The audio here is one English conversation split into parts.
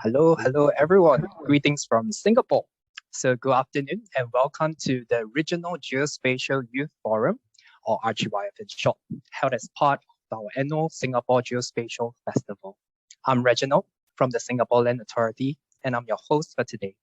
Hello everyone. Greetings from Singapore. So good afternoon and welcome to the Regional Geospatial Youth Forum, or RGYF in short, held as part of our annual Singapore Geospatial Festival. I'm Reginald from the Singapore Land Authority and I'm your host for today.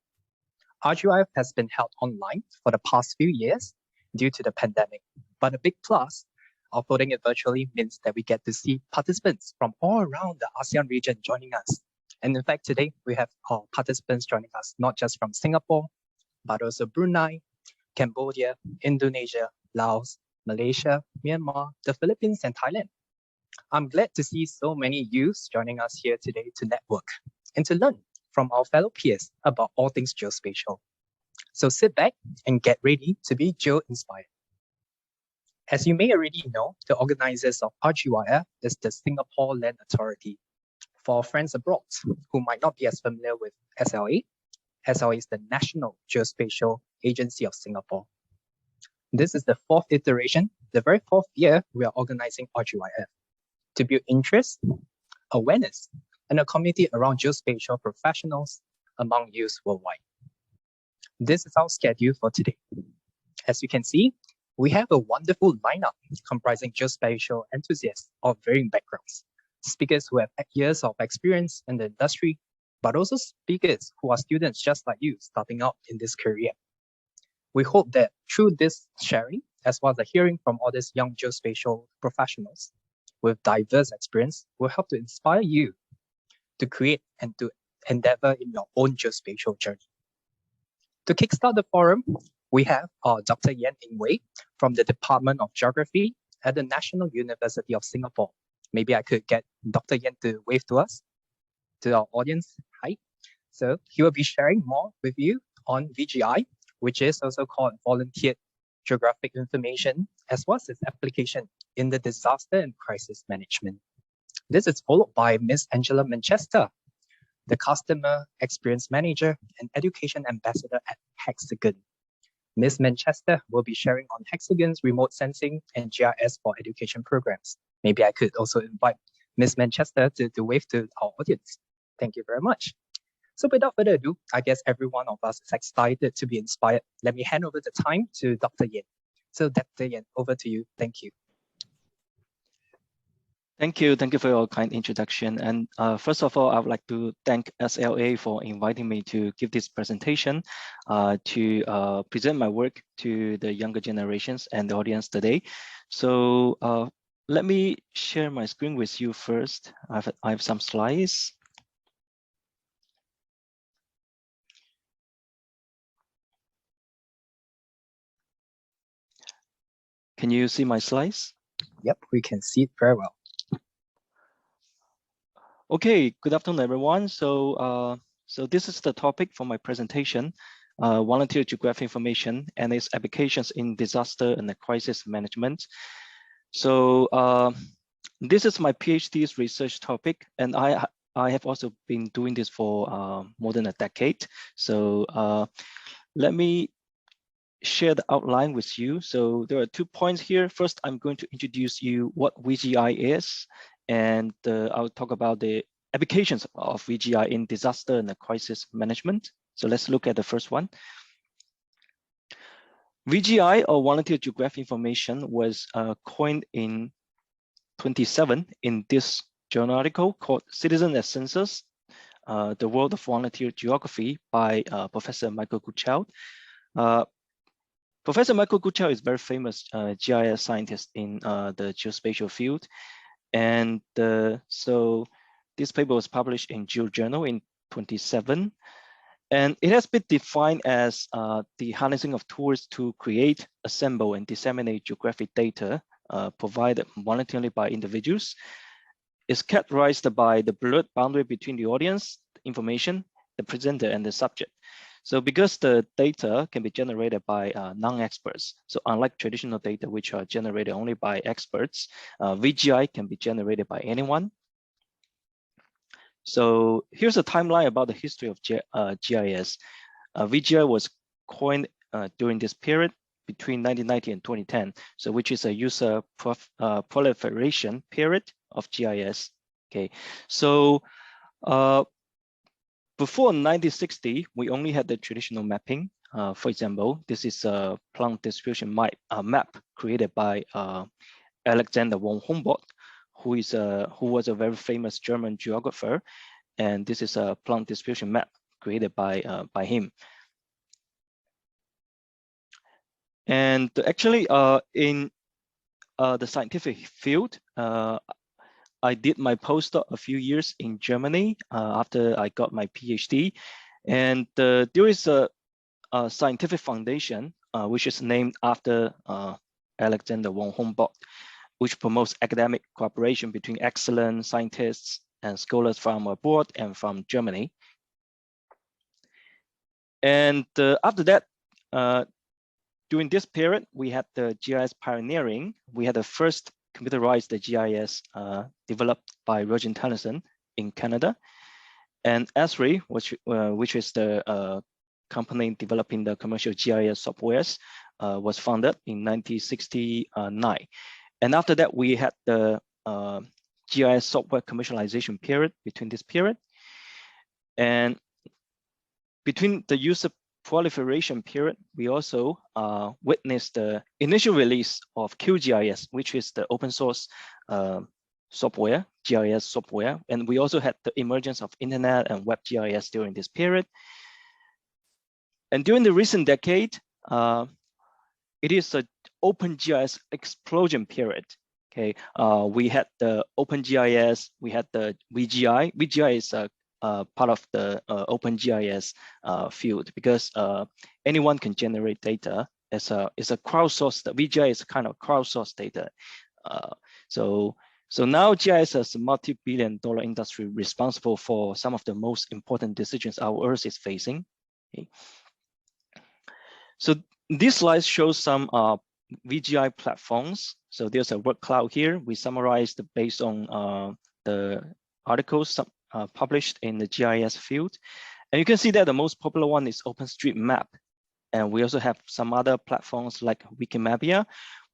RGYF has been held online for the past few years due to the pandemic, but a big plus of holding it virtually means that we get to see participants from all around the ASEAN region joining us. And in fact, today we have our participants joining us, not just from Singapore, but also Brunei, Cambodia, Indonesia, Laos, Malaysia, Myanmar, the Philippines, and Thailand. I'm glad to see so many youths joining us here today to network and to learn from our fellow peers about all things geospatial. So sit back and get ready to be geo-inspired. As you may already know, the organizers of RGYF is the Singapore Land Authority. For friends abroad who might not be as familiar with SLA, SLA is the National Geospatial Agency of Singapore. This is the fourth iteration, the very fourth year we are organizing RGYF to build interest, awareness, and a community around geospatial professionals among youth worldwide. This is our schedule for today. As you can see, we have a wonderful lineup comprising geospatial enthusiasts of varying backgrounds, speakers who have years of experience in the industry, but also speakers who are students just like you starting out in this career. We hope that through this sharing, as well as the hearing from all these young geospatial professionals with diverse experience, will help to inspire you to create and to endeavor in your own geospatial journey. To kickstart the forum, we have Dr. Yan Ing Wei from the Department of Geography at the National University of Singapore. Maybe I could get Dr. Yan to wave to us, to our audience. Hi. So he will be sharing more with you on VGI, which is also called Volunteered Geographic Information, as well as its application in the disaster and crisis management. This is followed by Ms. Angela Manchester, the Customer Experience Manager and Education Ambassador at Hexagon. Ms. Manchester will be sharing on Hexagon's remote sensing and GIS for education programs. Maybe I could also invite Ms. Manchester to wave to our audience. Thank you very much. So without further ado, I guess every one of us is excited to be inspired. Let me hand over the time to Dr. Yan. So Dr. Yan, over to you. Thank you. Thank you for your kind introduction. And first of all, I would like to thank SLA for inviting me to give this presentation to present my work to the younger generations and the audience today. So let me share my screen with you first. I have some slides. Can you see my slides? Yep, we can see it very well. Okay, good afternoon, everyone. So this is the topic for my presentation, volunteer geographic information and its applications in disaster and crisis management. So this is my PhD's research topic, and I have also been doing this for more than a decade. So let me share the outline with you. So there are 2 points here. First, I'm going to introduce you what VGI is, and I'll talk about the applications of VGI in disaster and crisis management. So let's look at the first one. VGI, or Volunteer Geographic Information, was coined in 2007 in this journal article called Citizen as Census, The World of Volunteer Geography by Professor Michael Guchow. Professor Michael Guchow is a very famous GIS scientist in the geospatial field. And so this paper was published in GeoJournal in 2007. And it has been defined as the harnessing of tools to create, assemble, and disseminate geographic data provided voluntarily by individuals. It's characterized by the blurred boundary between the audience, information, the presenter, and the subject. So because the data can be generated by non-experts, so unlike traditional data, which are generated only by experts, VGI can be generated by anyone. So here's a timeline about the history of GIS. VGI was coined during this period between 1990 and 2010, so which is a user proliferation period of GIS. Okay, so Before 1960, we only had the traditional mapping. For example, this is a plant distribution map created by Alexander von Humboldt, who was a very famous German geographer, and this is a plant distribution map created by him. And actually, in the scientific field, I did my postdoc a few years in Germany after I got my PhD, and there is a scientific foundation which is named after Alexander von Humboldt, which promotes academic cooperation between excellent scientists and scholars from abroad and from Germany. And after that, during this period, we had the GIS pioneering. We had the first computerized GIS developed by Roger Tennyson in Canada. And Esri, which is the company developing the commercial GIS softwares, was founded in 1969. And after that, we had the GIS software commercialization period between this period. And between the user proliferation period, we also witnessed the initial release of QGIS, which is the open source software, GIS software. And we also had the emergence of internet and web GIS during this period. And during the recent decade, it is an OpenGIS explosion period. Okay, we had the OpenGIS, we had the VGI. VGI is a part of the OpenGIS field because anyone can generate data as a crowdsourced. VGI is a kind of crowdsourced data. So now GIS is a multi-billion-dollar industry responsible for some of the most important decisions our Earth is facing. Okay. So this slide shows some VGI platforms. So there's a word cloud here. We summarized based on the articles published in the GIS field. And you can see that the most popular one is OpenStreetMap. And we also have some other platforms like Wikimapia.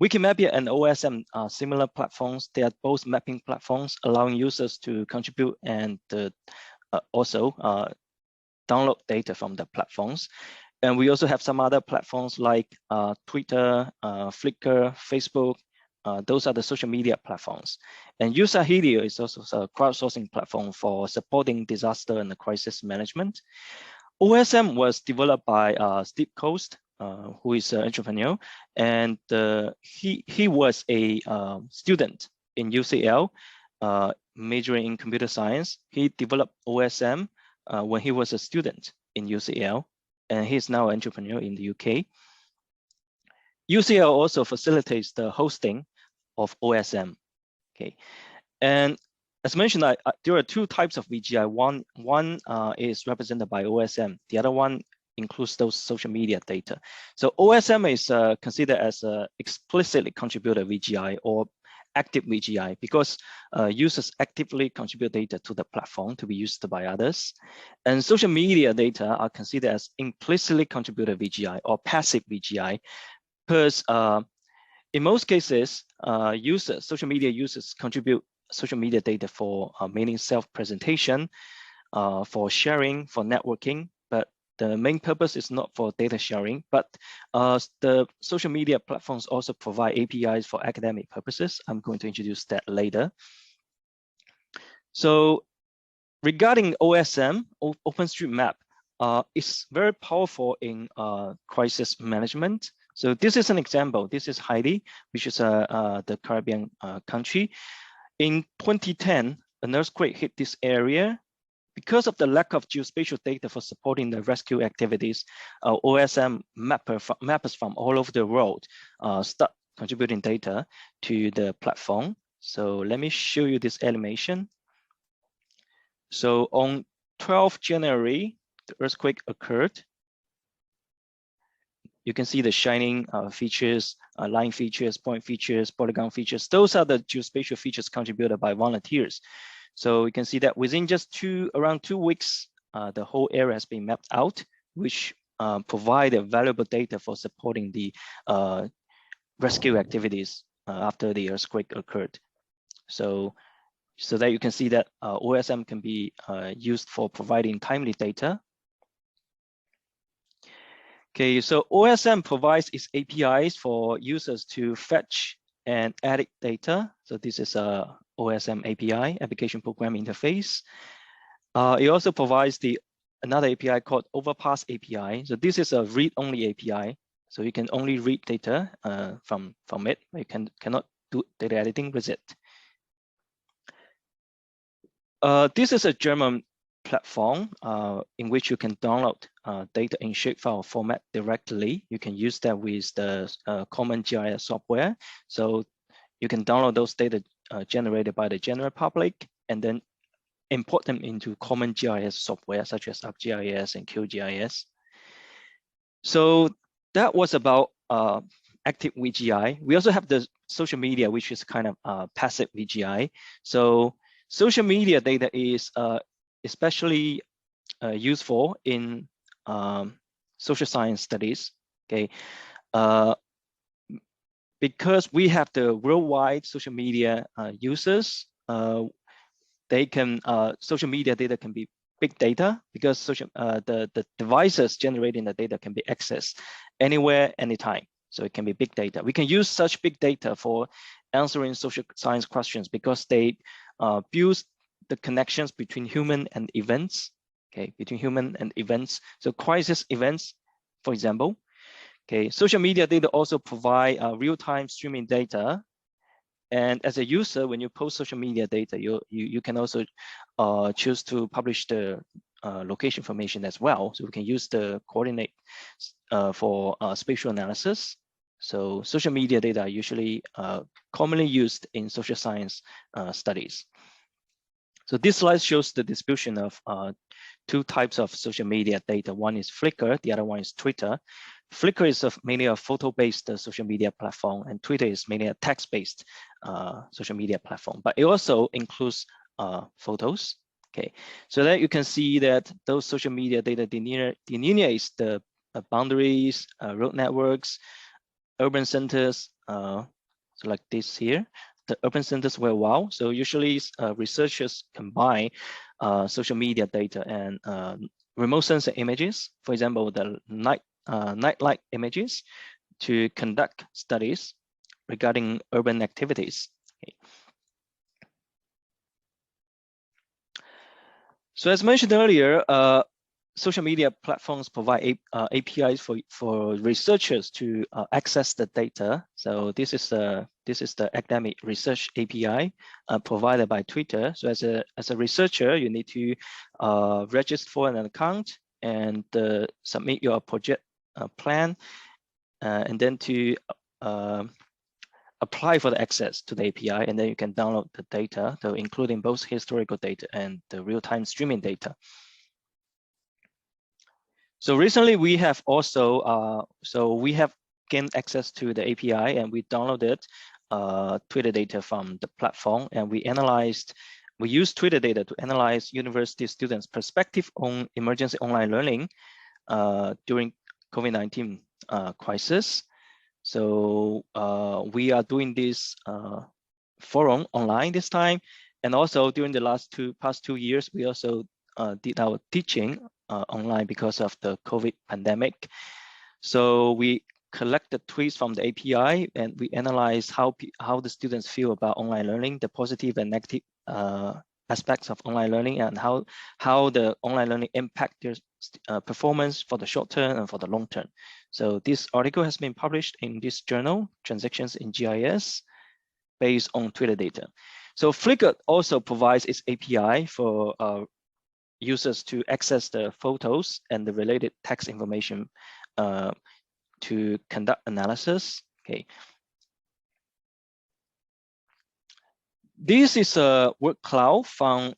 Wikimapia and OSM are similar platforms. They are both mapping platforms, allowing users to contribute and also download data from the platforms. And we also have some other platforms like Twitter, Flickr, Facebook. Those are the social media platforms. And Usahilio is also a crowdsourcing platform for supporting disaster and crisis management. OSM was developed by Steve Coast, who is an entrepreneur, and he was a student in UCL, majoring in computer science. He developed OSM when he was a student in UCL, and he's now an entrepreneur in the UK. UCL also facilitates the hosting of OSM. Okay, and as mentioned, there are two types of VGI. One is represented by OSM. The other one includes those social media data. So OSM is considered as a explicitly contributed VGI or active VGI because users actively contribute data to the platform to be used by others. And social media data are considered as implicitly contributed VGI or passive VGI because in most cases, social media users contribute social media data for mainly self-presentation, for sharing, for networking, but the main purpose is not for data sharing, but the social media platforms also provide APIs for academic purposes. I'm going to introduce that later. So regarding OSM, OpenStreetMap is very powerful in crisis management. So this is an example. This is Haiti, which is the Caribbean country. In 2010, an earthquake hit this area. Because of the lack of geospatial data for supporting the rescue activities, OSM mappers from all over the world start contributing data to the platform. So let me show you this animation. So on 12th January, the earthquake occurred. You can see the shining features, line features, point features, polygon features. Those are the geospatial features contributed by volunteers. So you can see that within just around 2 weeks, the whole area has been mapped out, which provided valuable data for supporting the rescue activities after the earthquake occurred. So so that you can see that OSM can be used for providing timely data. Okay, so OSM provides its APIs for users to fetch and edit data. So this is a OSM API, Application Program Interface. It also provides another API called Overpass API. So this is a read-only API. So you can only read data from it. You cannot do data editing with it. This is a German platform in which you can download data in shapefile format directly. You can use that with the common GIS software. So you can download those data generated by the general public and then import them into common GIS software such as ArcGIS and QGIS. So that was about active VGI. We also have the social media, which is kind of passive VGI. So social media data is especially useful in social science studies. Okay, because we have the worldwide social media users. They can social media data can be big data because the devices generating the data can be accessed anywhere, anytime. So it can be big data. We can use such big data for answering social science questions because they build the connections between human and events. Okay, between human and events. So crisis events, for example. Okay, social media data also provide real-time streaming data. And as a user, when you post social media data, you can also choose to publish the location information as well. So we can use the coordinate for spatial analysis. So social media data are usually commonly used in social science studies. So this slide shows the distribution of two types of social media data. One is Flickr, the other one is Twitter. Flickr is mainly a photo-based social media platform, and Twitter is mainly a text-based social media platform. But it also includes photos. Okay, so that you can see that those social media data delineates the boundaries, road networks, urban centers. So like this here, the urban centers were wow. So usually researchers combine social media data and remote sensor images, for example, the nightlight images, to conduct studies regarding urban activities. Okay. So as mentioned earlier, social media platforms provide APIs for researchers to access the data. So this is the academic research API provided by Twitter. So as a researcher, you need to register for an account and submit your project plan, and then to apply for the access to the API, and then you can download the data, so including both historical data and the real-time streaming data. So recently we have also, we have gained access to the API and we downloaded Twitter data from the platform, and we used Twitter data to analyze university students' perspective on emergency online learning during COVID-19 crisis. So we are doing this forum online this time, and also during the past 2 years, we also did our teaching online because of the COVID pandemic. So we collected tweets from the API and we analyzed how the students feel about online learning, the positive and negative aspects of online learning, and how the online learning impact their performance for the short term and for the long term. So this article has been published in this journal, Transactions in GIS, based on Twitter data. So Flickr also provides its API for users to access the photos and the related text information to conduct analysis. Okay. This is a word cloud from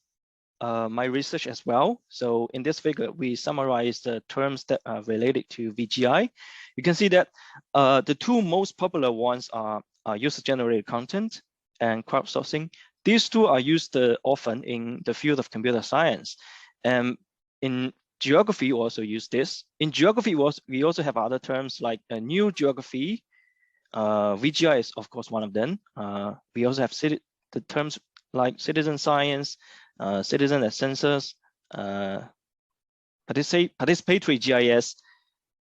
my research as well. So in this figure, we summarize the terms that are related to VGI. You can see that the two most popular ones are user-generated content and crowdsourcing. These two are used often in the field of computer science. And in geography, we also use this. In geography, we also have other terms like new geography. VGI is, of course, one of them. We also have the terms like citizen science, citizen as sensors, participatory GIS,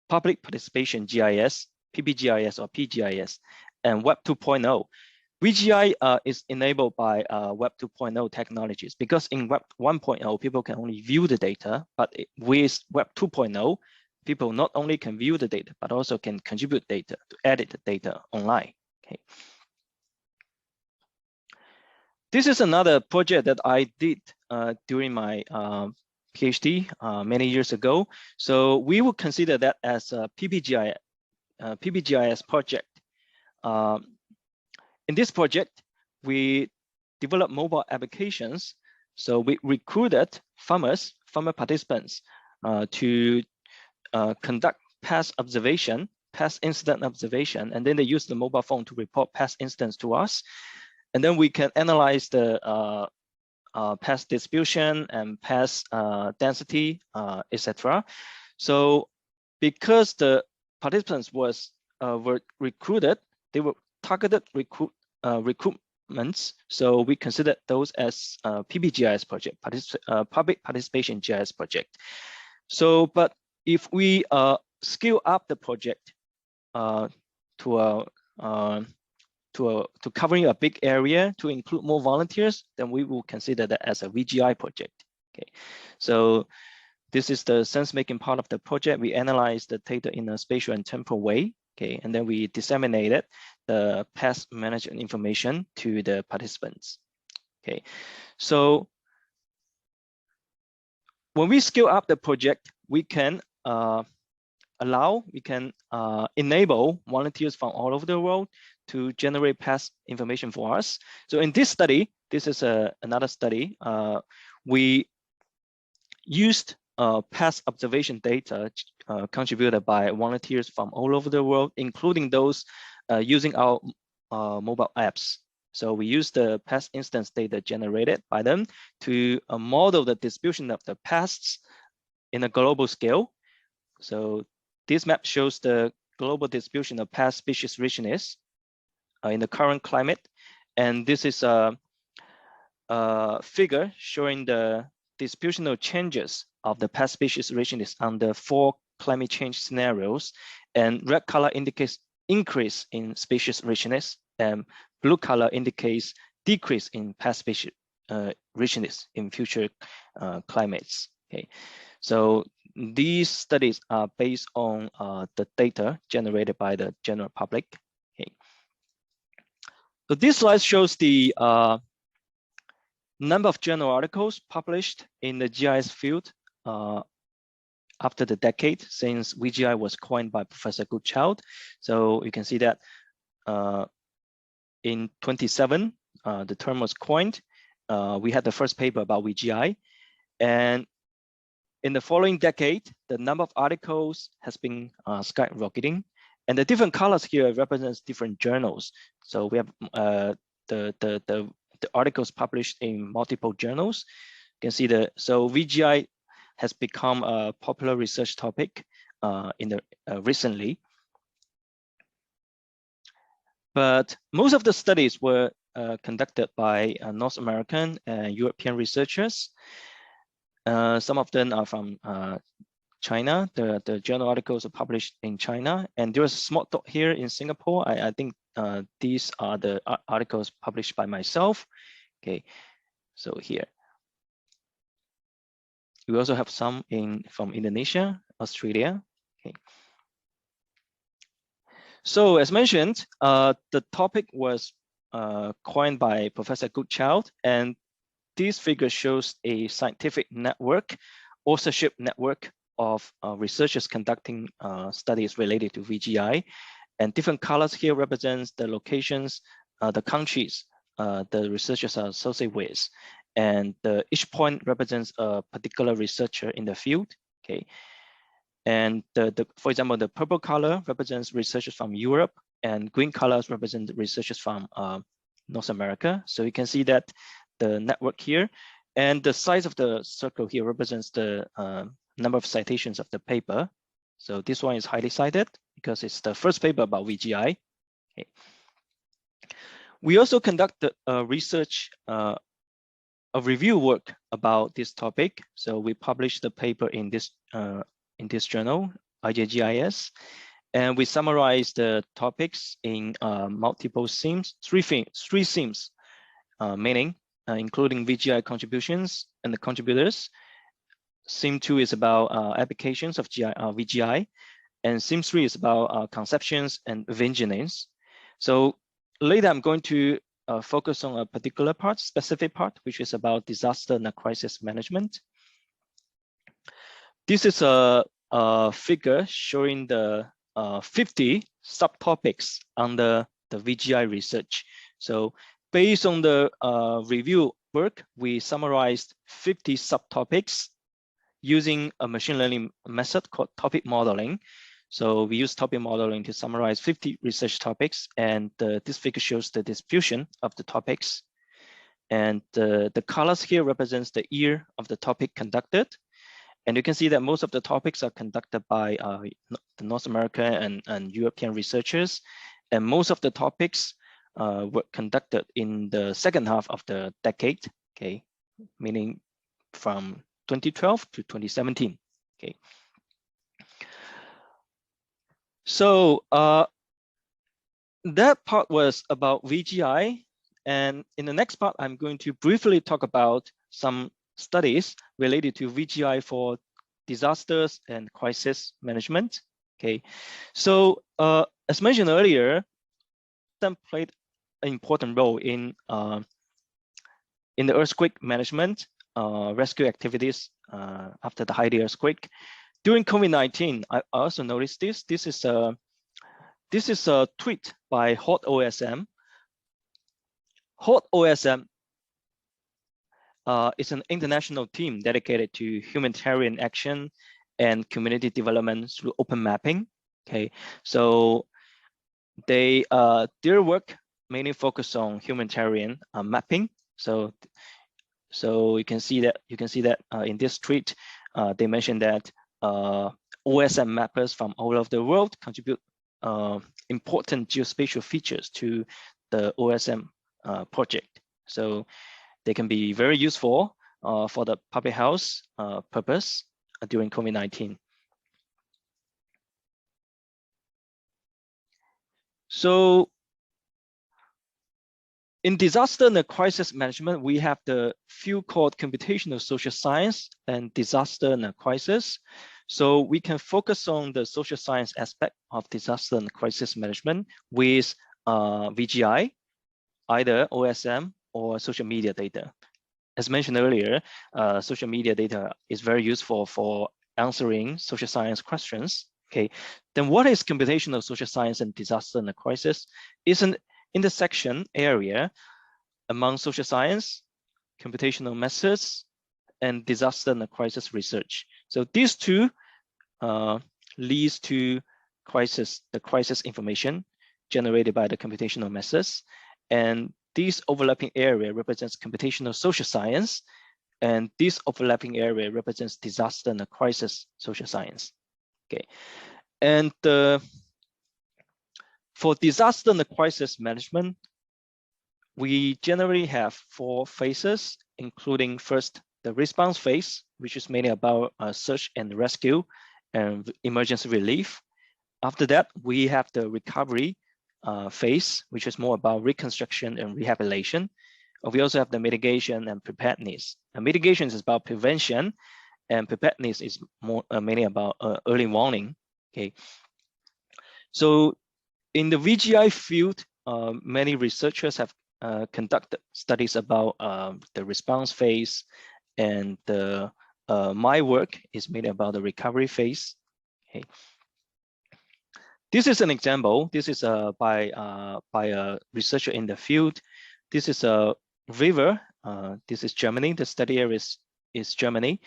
public participation GIS, PPGIS or PGIS, and Web 2.0. VGI is enabled by Web 2.0 technologies, because in Web 1.0, people can only view the data, but with Web 2.0, people not only can view the data, but also can contribute data to edit the data online. Okay. This is another project that I did during my PhD many years ago. So we would consider that as a PPGIS project. In this project, we developed mobile applications. So we recruited farmer participants to conduct pest incident observation, and then they use the mobile phone to report pest incidents to us. And then we can analyze the pest distribution and pest density, etc. So because the participants were recruited, they were targeted recruitments. So we consider those as PPGIS project, public participation GIS project. So, but if we scale up the project to covering a big area to include more volunteers, then we will consider that as a VGI project. Okay, so this is the sense-making part of the project. We analyze the data in a spatial and temporal way. Okay, and then we disseminated the pest management information to the participants. Okay, so when we scale up the project, we can enable volunteers from all over the world to generate pest information for us. So in this study, this is another study, we used pest observation data contributed by volunteers from all over the world, including those using our mobile apps. So we use the pest instance data generated by them to model the distribution of the pests in a global scale. So this map shows the global distribution of pest species richness in the current climate. And this is a figure showing the distributional changes of the pest species richness under 4 climate change scenarios. And red color indicates increase in species richness, and blue color indicates decrease in pest species richness in future climates. Okay, so these studies are based on the data generated by the general public. Okay. So this slide shows the number of journal articles published in the GIS field after the decade since VGI was coined by Professor Goodchild. So you can see that in 27, the term was coined. We had the first paper about VGI, and in the following decade, the number of articles has been skyrocketing, and the different colors here represents different journals. So we have the articles published in multiple journals. You can see so VGI has become a popular research topic recently. But most of the studies were conducted by North American and European researchers. Some of them are from China. The journal articles are published in China, and there was a small dot here in Singapore. I think these are the articles published by myself. Okay, so here. We also have some from Indonesia, Australia. Okay. So as mentioned, the topic was coined by Professor Goodchild, and this figure shows a scientific network, authorship network of researchers conducting studies related to VGI. And different colors here represents the locations, the countries the researchers are associated with. And each point represents a particular researcher in the field. Okay. And for example, the purple color represents researchers from Europe, and green colors represent researchers from North America. So you can see that the network here, and the size of the circle here represents the number of citations of the paper. So this one is highly cited because it's the first paper about VGI. Okay. We also conducted research a review work about this topic. So we published the paper in this journal, RGYF, and we summarized the topics in multiple themes, three themes, meaning including VGI contributions and the contributors. Theme 2 is about applications of VGI, and theme 3 is about conceptions and engineers. So later I'm going to focus on a particular part, specific part, which is about disaster and crisis management. This is a figure showing the 50 subtopics under the VGI research. So based on the review work, we summarized 50 subtopics using a machine learning method called topic modeling. So we use topic modeling to summarize 50 research topics, and this figure shows the distribution of the topics. And the colors here represents the year of the topic conducted. And you can see that most of the topics are conducted by the North American and European researchers. And most of the topics were conducted in the second half of the decade, okay, meaning from 2012 to 2017, okay. So that part was about VGI. And in the next part, I'm going to briefly talk about some studies related to VGI for disasters and crisis management. Okay, so as mentioned earlier, them played an important role in the earthquake management, rescue activities after the Haiti earthquake. During COVID-19, I also noticed this. This is a tweet by Hot OSM. Hot OSM is an international team dedicated to humanitarian action and community development through open mapping. Okay, so they their work mainly focus on humanitarian mapping. So you can see that in this tweet, they mentioned that OSM mappers from all over the world contribute important geospatial features to the OSM project. So they can be very useful for the public health purpose during COVID-19. So in disaster and crisis management, we have the field called computational social science and disaster and crisis. So we can focus on the social science aspect of disaster and crisis management with VGI, either OSM or social media data. As mentioned earlier, social media data is very useful for answering social science questions. Okay, then what is computational social science and disaster and crisis? It's an intersection area among social science, computational methods, and disaster and crisis research. So these two leads to the crisis information generated by the computational methods, and this overlapping area represents computational social science, and this overlapping area represents disaster and crisis social science. Okay, and for disaster and crisis management, we generally have 4 phases, including first the response phase, which is mainly about search and rescue and emergency relief. After that, we have the recovery phase, which is more about reconstruction and rehabilitation. We also have the mitigation and preparedness. Mitigation is about prevention, and preparedness is more mainly about early warning. Okay, so in the VGI field, many researchers have conducted studies about the response phase, and my work is mainly about the recovery phase. Okay. This is an example. This is by a researcher in the field. This is a river. This is Germany. The study area is Germany.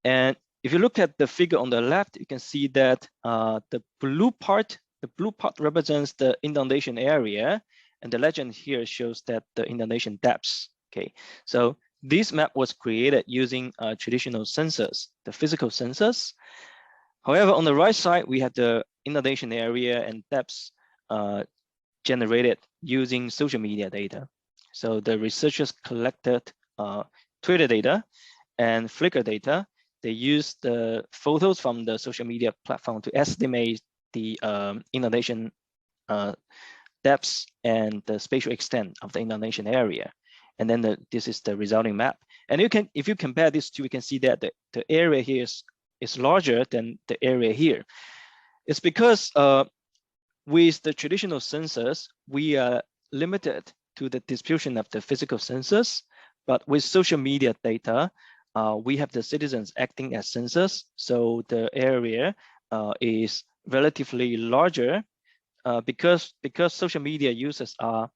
And if you look at the figure on the left, you can see that the blue part represents the inundation area, and the legend here shows that the inundation depths. Okay, so this map was created using traditional sensors, the physical sensors. However, on the right side, we have the inundation area and depths generated using social media data. So the researchers collected Twitter data and Flickr data. They use the photos from the social media platform to estimate the inundation depths and the spatial extent of the inundation area. And then this is the resulting map. And if you compare these two, we can see that the area here is larger than the area here. It's because with the traditional census, we are limited to the distribution of the physical census, but with social media data, we have the citizens acting as census, so the area is relatively larger because social media users are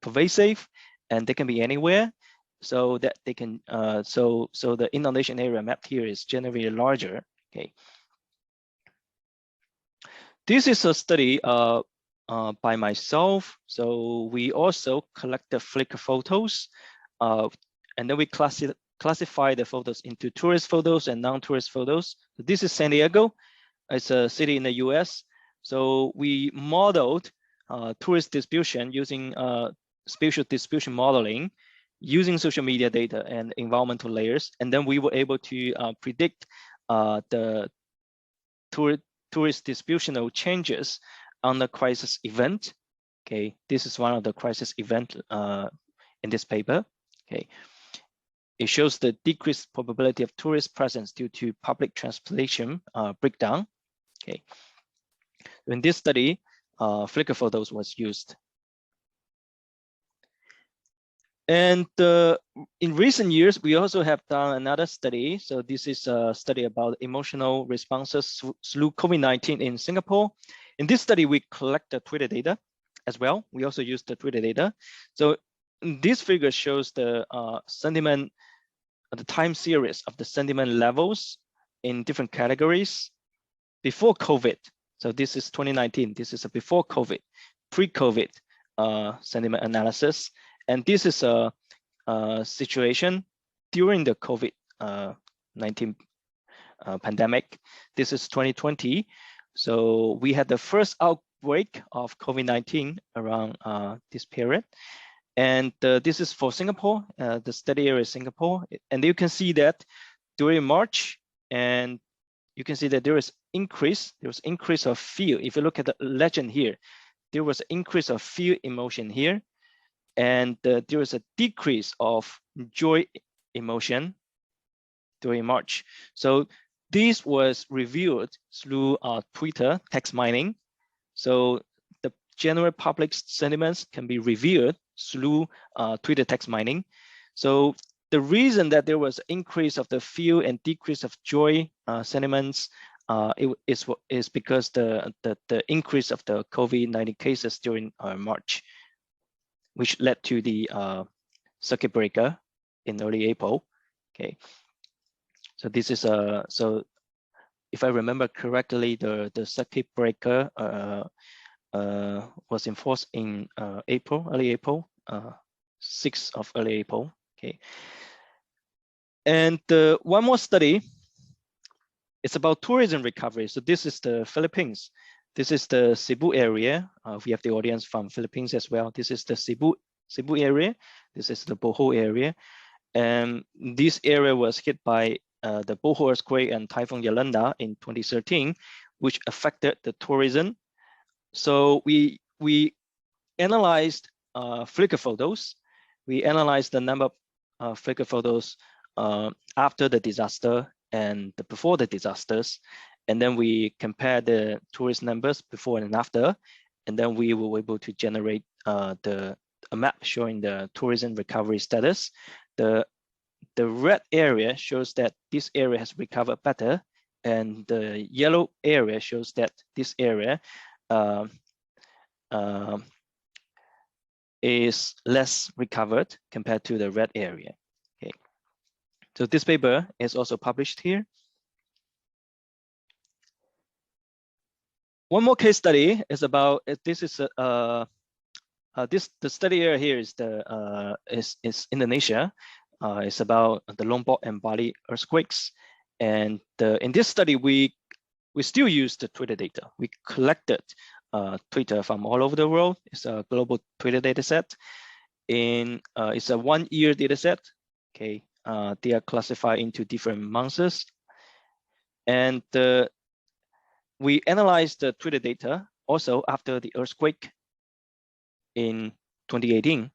pervasive and they can be anywhere, so that they can so the inundation area mapped here is generally larger. Okay. This is a study by myself. So we also collect the Flickr photos, and then we classify the photos into tourist photos and non-tourist photos. This is San Diego. It's a city in the US. So we modeled tourist distribution using spatial distribution modeling using social media data and environmental layers. And then we were able to predict the tourist distributional changes on the crisis event. Okay, this is one of the crisis event in this paper. Okay, it shows the decreased probability of tourist presence due to public transportation breakdown. Okay, in this study, Flickr photos was used. And in recent years, we also have done another study. So this is a study about emotional responses through COVID-19 in Singapore. In this study, we collect the Twitter data as well. We also use the Twitter data. So this figure shows the sentiment, the time series of the sentiment levels in different categories before COVID. So this is 2019. This is a before COVID, pre-COVID sentiment analysis. And this is a situation during the COVID-19 pandemic. This is 2020. So we had the first outbreak of COVID-19 around this period. And this is for Singapore, the study area is Singapore. And you can see that during March, and you can see that there was increase of fear. If you look at the legend here, there was an increase of fear emotion here. And there was a decrease of joy emotion during March. So this was reviewed through Twitter text mining. So the general public sentiments can be reviewed through Twitter text mining. So the reason that there was increase of the fear and decrease of joy sentiments is because the increase of the COVID-19 cases during March, which led to the circuit breaker in early April. Okay, so this is so if I remember correctly, the circuit breaker was enforced in early April, 6th of early April. Okay, and one more study. It's about tourism recovery. So this is the Philippines. This is the Cebu area. We have the audience from Philippines as well. This is the Cebu area. This is the Bohol area. And this area was hit by the Bohol earthquake and Typhoon Yolanda in 2013, which affected the tourism. So we analyzed Flickr photos. We analyzed the number of Flickr photos after the disaster and before the disasters. And then we compare the tourist numbers before and after, and then we were able to generate a map showing the tourism recovery status. The red area shows that this area has recovered better, and the yellow area shows that this area is less recovered compared to the red area. Okay, so this paper is also published here. One more case study is about this is the study area here is is Indonesia. It's about the Lombok and Bali earthquakes, and in this study we still use the Twitter data. We collected Twitter from all over the world. It's a global Twitter data set. It's a 1-year data set. Okay, They are classified into different months. And we analyzed the Twitter data also after the earthquake in 2018,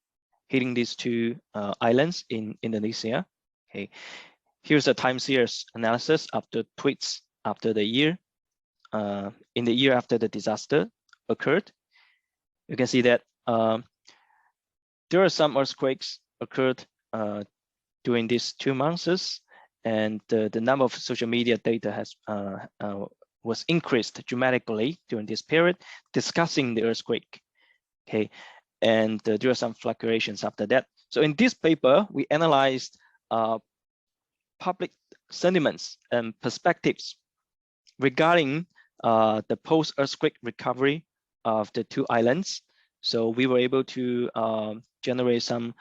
hitting these two islands in Indonesia. Okay, here's a time series analysis of the tweets after the year, in the year after the disaster occurred. You can see that there are some earthquakes occurred during these 2 months, and the number of social media data has was increased dramatically during this period, discussing the earthquake. Okay, and there are some fluctuations after that. So in this paper, we analyzed public sentiments and perspectives regarding the post-earthquake recovery of the 2 islands. So we were able to generate some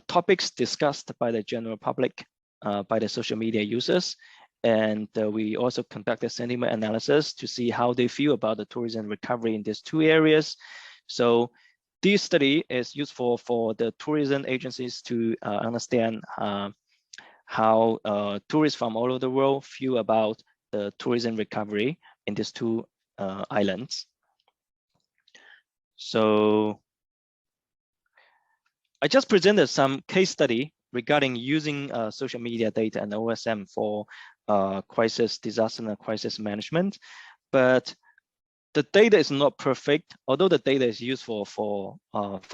topics discussed by the general public, by the social media users. And we also conducted sentiment analysis to see how they feel about the tourism recovery in these 2 areas. So this study is useful for the tourism agencies to understand how tourists from all over the world feel about the tourism recovery in these 2 islands. So I just presented some case study regarding using social media data and OSM for crisis, disaster, and crisis management. But the data is not perfect, although the data is useful for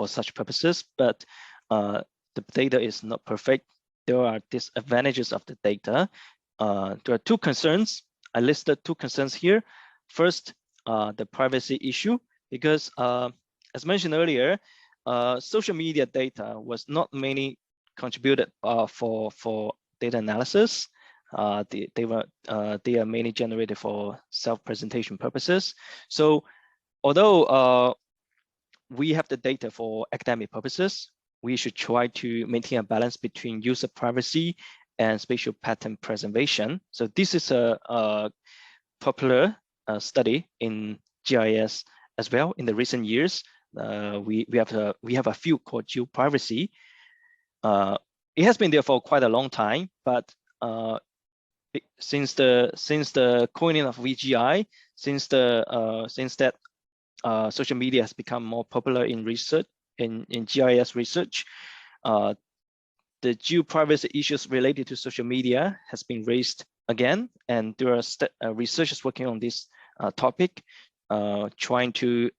such purposes, but the data is not perfect. There are disadvantages of the data. There are 2 concerns. I listed 2 concerns here. First, the privacy issue, because as mentioned earlier, social media data was not mainly contributed for data analysis. They are mainly generated for self-presentation purposes. So although we have the data for academic purposes, we should try to maintain a balance between user privacy and spatial pattern preservation. So this is a popular study in GIS as well. In the recent years, we have a field called geoprivacy. It has been there for quite a long time, but since the coining of VGI, since that social media has become more popular in research, in GIS research, the geoprivacy issues related to social media has been raised again, and there are researchers working on this topic, trying to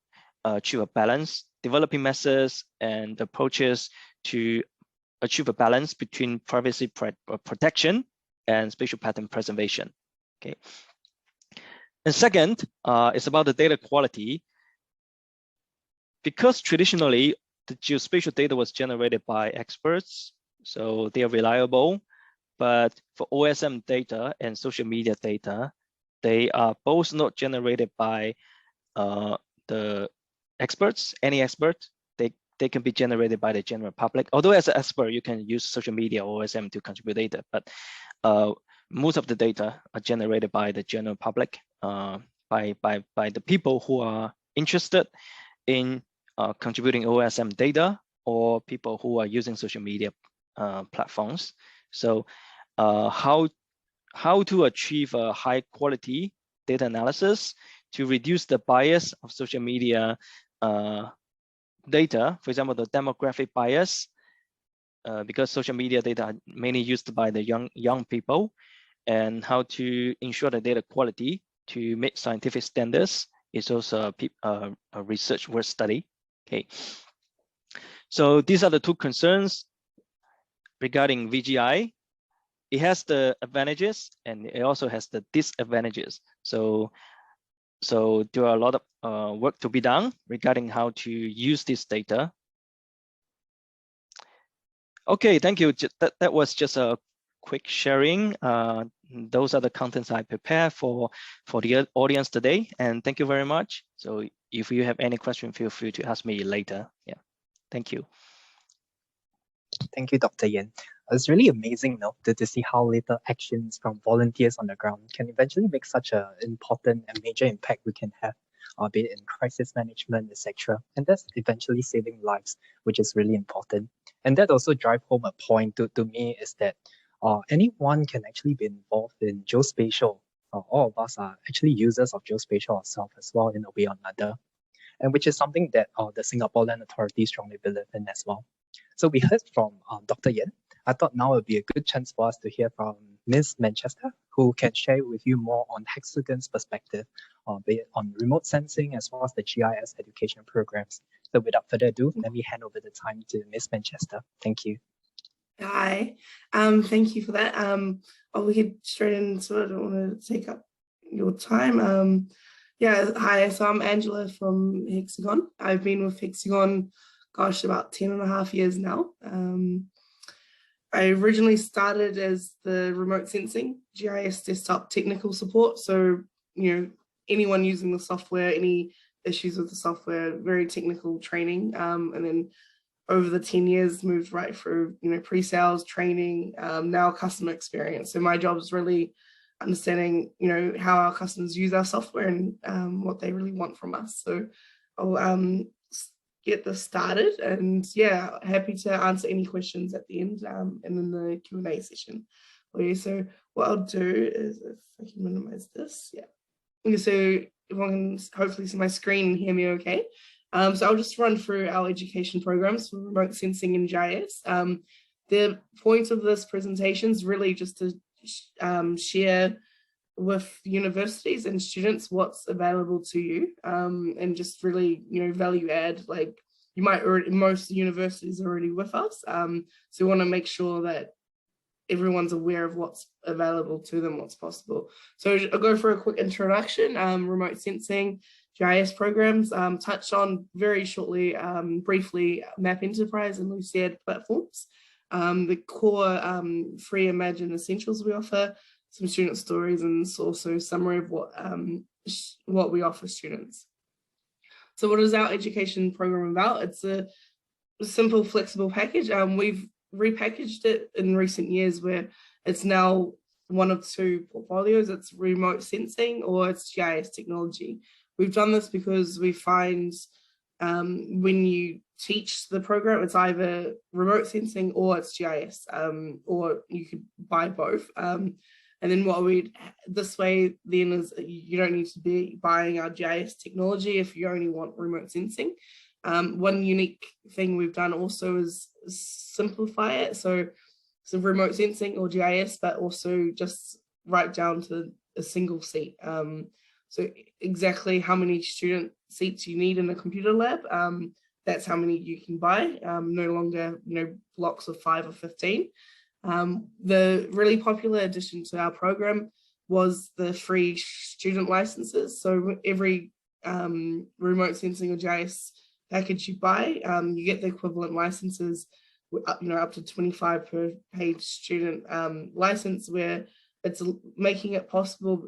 achieve a balance, developing methods and approaches to achieve a balance between privacy protection and spatial pattern preservation. Okay. And second, it's about the data quality. Because traditionally, the geospatial data was generated by experts, so they are reliable. But for OSM data and social media data, they are both not generated by the experts, any expert. They can be generated by the general public. Although as an expert, you can use social media or OSM to contribute data, but most of the data are generated by the general public, by the people who are interested in contributing OSM data, or people who are using social media platforms. So how to achieve a high quality data analysis to reduce the bias of social media data, for example, the demographic bias, because social media data are mainly used by the young people, and how to ensure the data quality to meet scientific standards is also a research work study. Okay, so these are the 2 concerns regarding VGI. It has the advantages and it also has the disadvantages. So there are a lot of work to be done regarding how to use this data. Okay, thank you. That was just a quick sharing. Those are the contents I prepared for the audience today, and thank you very much. So if you have any question, feel free to ask me later. Yeah, thank you. Thank you, Dr. Yen. It's really amazing to see how little actions from volunteers on the ground can eventually make such an important and major impact we can have, be it in crisis management, etc. And that's eventually saving lives, which is really important. And that also drives home a point to me, is that anyone can actually be involved in geospatial. All of us are actually users of geospatial ourselves as well in a way or another, and which is something that the Singapore Land Authority strongly believe in as well. So we heard from Dr. Yen. I thought now would be a good chance for us to hear from Ms. Manchester, who can share with you more on Hexagon's perspective, be it on remote sensing as well as the GIS education programs. So without further ado, let me hand over the time to Ms. Manchester. Thank you. Hi, thank you for that. I'll get straight into it. I don't want to take up your time. Yeah, hi, so I'm Angela from Hexagon. I've been with Hexagon, gosh, about 10.5 years now. I originally started as the remote sensing GIS desktop technical support. So, anyone using the software, any issues with the software, very technical training. And then over the 10 years moved right through, pre-sales, training, now customer experience. So my job is really understanding, how our customers use our software and what they really want from us. So I'll get this started, and yeah, happy to answer any questions at the end and in the Q&A session. Okay, so what I'll do is, if I can minimize this, yeah. Okay, so everyone can hopefully see my screen and hear me okay. So I'll just run through our education programs for remote sensing and GIS. The point of this presentation is really just to share with universities and students what's available to you, and just really, value add. Like, you might already, most universities are already with us, so we want to make sure that everyone's aware of what's available to them, what's possible. So I'll go for a quick introduction. Remote sensing, GIS programs, touched on very shortly, briefly, Map Enterprise and Luciad platforms. The core free Imagine essentials we offer, some student stories, and also summary of what we offer students. So what is our education program about? It's a simple, flexible package. We've repackaged it in recent years where it's now one of two portfolios. It's remote sensing or it's GIS technology. We've done this because we find when you teach the program, it's either remote sensing or it's GIS, or you could buy both. And then this way then is you don't need to be buying our GIS technology if you only want remote sensing. One unique thing we've done also is simplify it. So remote sensing or GIS, but also just right down to a single seat. So exactly how many student seats you need in a computer lab, that's how many you can buy, no longer, blocks of 5 or 15. The really popular addition to our program was the free student licenses. So every remote sensing or GIS package you buy, you get the equivalent licenses, up to 25 per paid student license, where it's making it possible.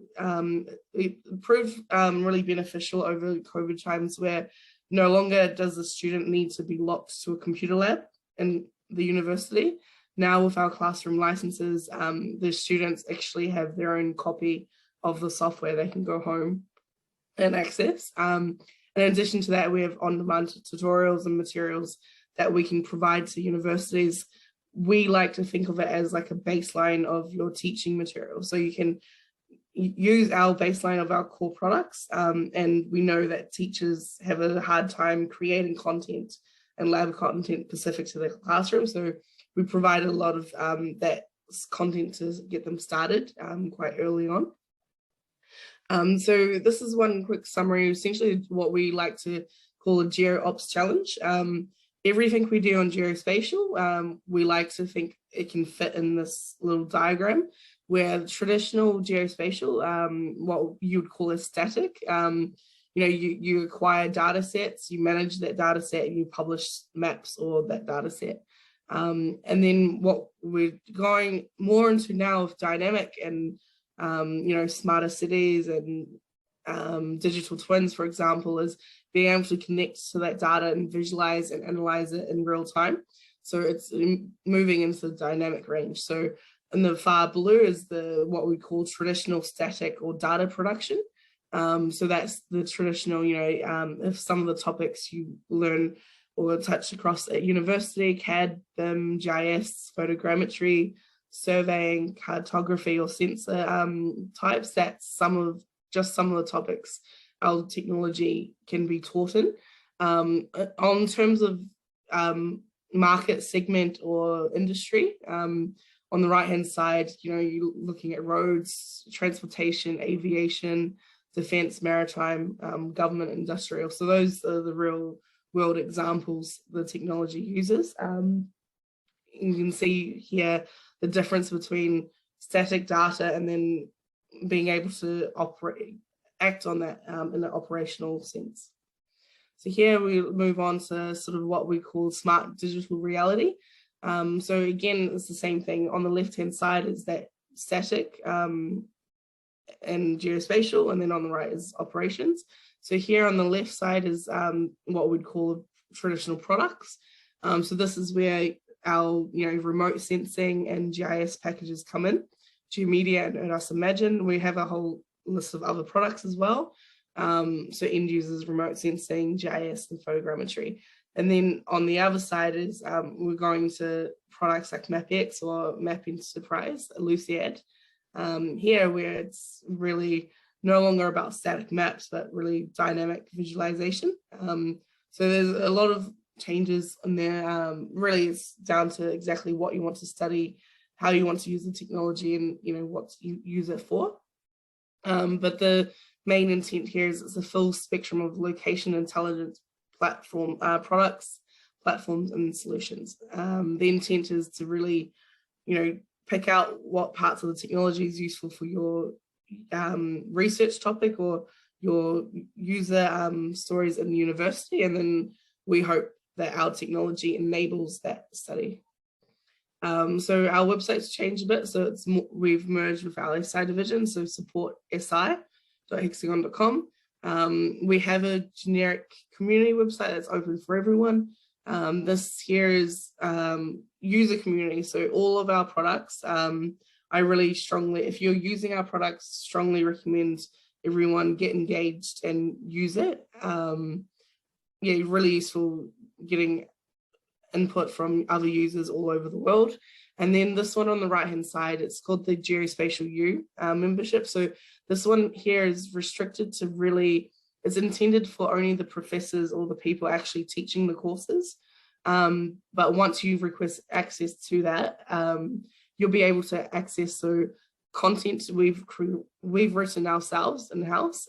It proved really beneficial over COVID times, where no longer does the student need to be locked to a computer lab in the university. Now with our classroom licenses, the students actually have their own copy of the software they can go home and access. In addition to that, we have on-demand tutorials and materials that we can provide to universities. We like to think of it as like a baseline of your teaching material. So you can use our baseline of our core products, and we know that teachers have a hard time creating content and lab content specific to their classroom. So we provide a lot of that content to get them started quite early on. So this is one quick summary, essentially what we like to call a GeoOps challenge. Everything we do on geospatial, we like to think it can fit in this little diagram, where traditional geospatial, what you would call a static, you acquire data sets, you manage that data set, and you publish maps or that data set. And then what we're going more into now with dynamic and smarter cities and digital twins, for example, is being able to connect to that data and visualize and analyze it in real time. So it's moving into the dynamic range. So in the far blue is what we call traditional static or data production. So that's the traditional, if some of the topics you learn or touch across at university, CAD, BIM, GIS, photogrammetry, surveying, cartography, or sensor types. That's some of the topics our technology can be taught in. On terms of market segment or industry, on the right hand side, you're looking at roads, transportation, aviation, defense, maritime, government, industrial. So those are the real world examples the technology uses. You can see here the difference between static data and then being able to act on that in an operational sense. So here we move on to sort of what we call smart digital reality. So again, it's the same thing. On the left-hand side is that static and geospatial, and then on the right is operations. So here on the left side is what we'd call traditional products. So this is where our remote sensing and GIS packages come in. Geomedia and Earth Us Imagine. We have a whole list of other products as well. So end users, remote sensing, GIS, and photogrammetry. And then on the other side is we're going to products like MapX or Map Enterprise, Luciad. Here where it's really no longer about static maps, but really dynamic visualization. So there's a lot of changes in there. Really it's down to exactly what you want to study, how you want to use the technology, and what you use it for. But the main intent here is it's a full spectrum of location intelligence platform products, platforms, and solutions. The intent is to really, pick out what parts of the technology is useful for your research topic or your user stories in the university, and then we hope that our technology enables that study. So our website's changed a bit, so we've merged with our SI division, so support si.hexagon.com. We have a generic community website that's open for everyone. This here is user community, so all of our products, I really strongly, if you're using our products, strongly recommend everyone get engaged and use it. Yeah, really useful getting input from other users all over the world. And then this one on the right hand side, it's called the Geospatial U membership. So this one here is restricted to really, it's intended for only the professors or the people actually teaching the courses. But once you request access to that, you'll be able to access content we've written ourselves in-house.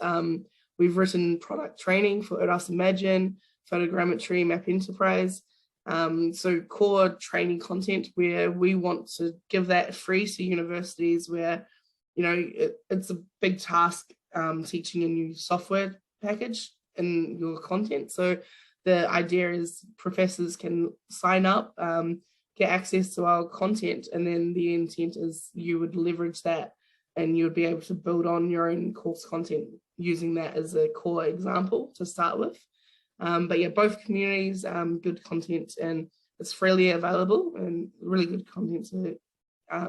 We've written product training for Earth Us Imagine, photogrammetry, Map Enterprise. So core training content where we want to give that free to universities where, it's a big task teaching a new software package in your content. So the idea is professors can sign up, get access to our content, and then the intent is you would leverage that and you would be able to build on your own course content using that as a core example to start with. But yeah, both communities, good content, and it's freely available and really good content to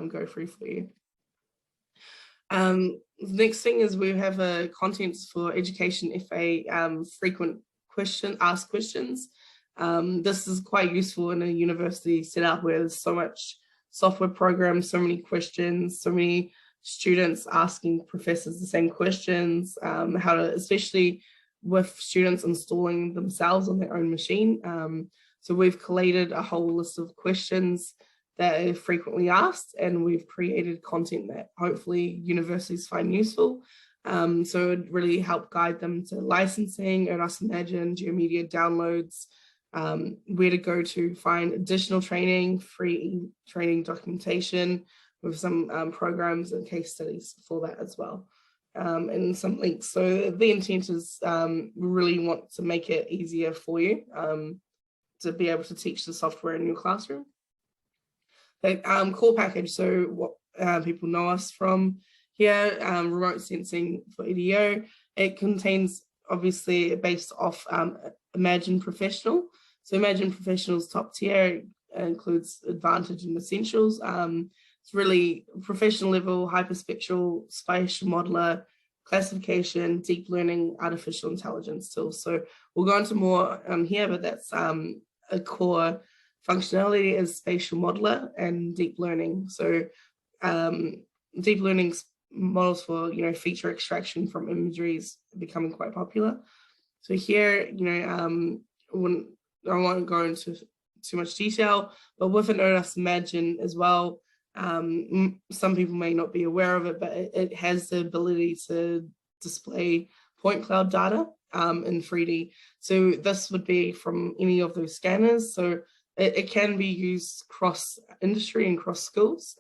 go through for you. The next thing is we have contents for education FA frequent ask questions. This is quite useful in a university setup where there's so much software programs, so many questions, so many students asking professors the same questions, how to, especially with students installing themselves on their own machine. So we've collated a whole list of questions that are frequently asked, and we've created content that hopefully universities find useful. So it really help guide them to licensing, Earth Us Imagine, Geomedia downloads, where to go to find additional training, free training documentation with some programs and case studies for that as well. And some links. So the intent is we really want to make it easier for you to be able to teach the software in your classroom. The core package, so what people know us from here, remote sensing for EDO. It contains, obviously, based off Imagine Professional. So Imagine Professional's top tier includes Advantage and Essentials. It's really professional level, hyperspectral, spatial modeler, classification, deep learning, artificial intelligence tools. So we'll go into more here, but that's a core functionality is spatial modeler and deep learning. So deep learning models for, feature extraction from imagery is becoming quite popular. So here, I won't go into too much detail, but with an ODAS Imagine as well, some people may not be aware of it, but it has the ability to display point cloud data in 3D. So this would be from any of those scanners. So it can be used cross industry and cross schools.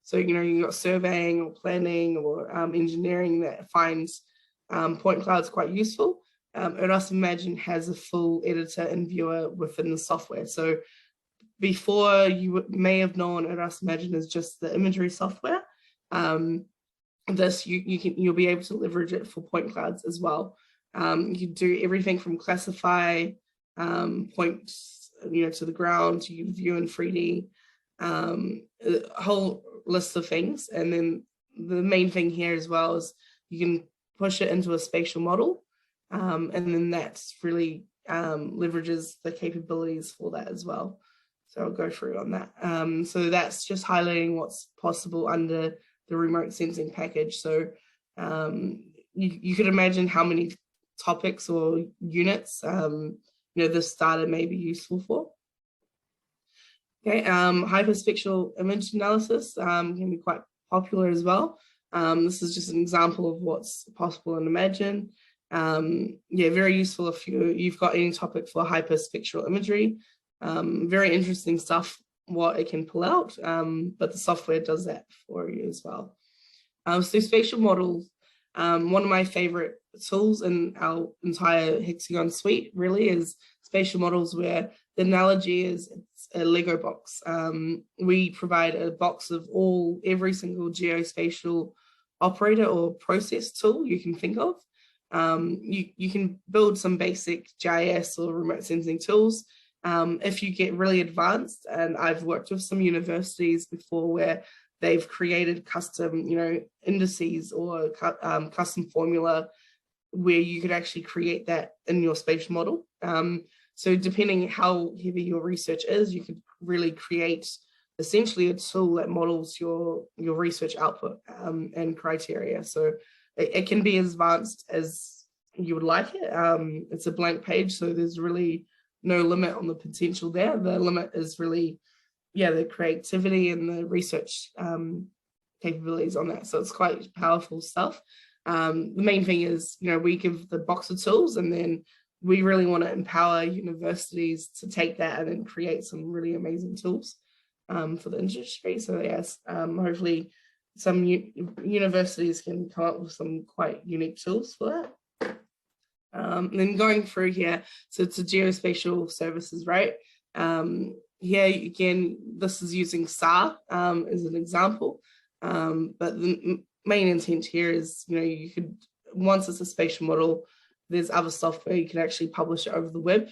So, you've got surveying or planning or engineering that finds point clouds quite useful. ODAS Imagine has a full editor and viewer within the software. So before, you may have known ODAS Imagine as just the imagery software. This you'll be able to leverage it for point clouds as well. You do everything from classify points, to the ground, you view in 3D, a whole list of things. And then the main thing here as well is you can push it into a spatial model. And then that's really leverages the capabilities for that as well. So I'll go through on that. So that's just highlighting what's possible under the remote sensing package. So you could imagine how many topics or units this data may be useful for. Okay, hyperspectral image analysis can be quite popular as well. This is just an example of what's possible in Imagine. Very useful if you've got any topic for hyperspectral imagery. Very interesting stuff, what it can pull out, but the software does that for you as well. So spatial models, one of my favorite tools in our entire Hexagon suite really is spatial models, where the analogy is it's a Lego box. We provide a box of every single geospatial operator or process tool you can think of. You can build some basic GIS or remote sensing tools. If you get really advanced, and I've worked with some universities before where they've created custom, indices or custom formula where you could actually create that in your spatial model. So depending how heavy your research is, you could really create essentially a tool that models your research output and criteria. So it can be as advanced as you would like it. It's a blank page, so there's really no limit on the potential there. The limit is really, the creativity and the research capabilities on that. So it's quite powerful stuff. The main thing is, we give the box of tools, and then we really want to empower universities to take that and then create some really amazing tools for the industry. So yes, hopefully some universities can come up with some quite unique tools for that. And then going through here, so to geospatial services, right? Here again, this is using SAR as an example, but the main intent here is, you could, once it's a spatial model, there's other software you can actually publish it over the web,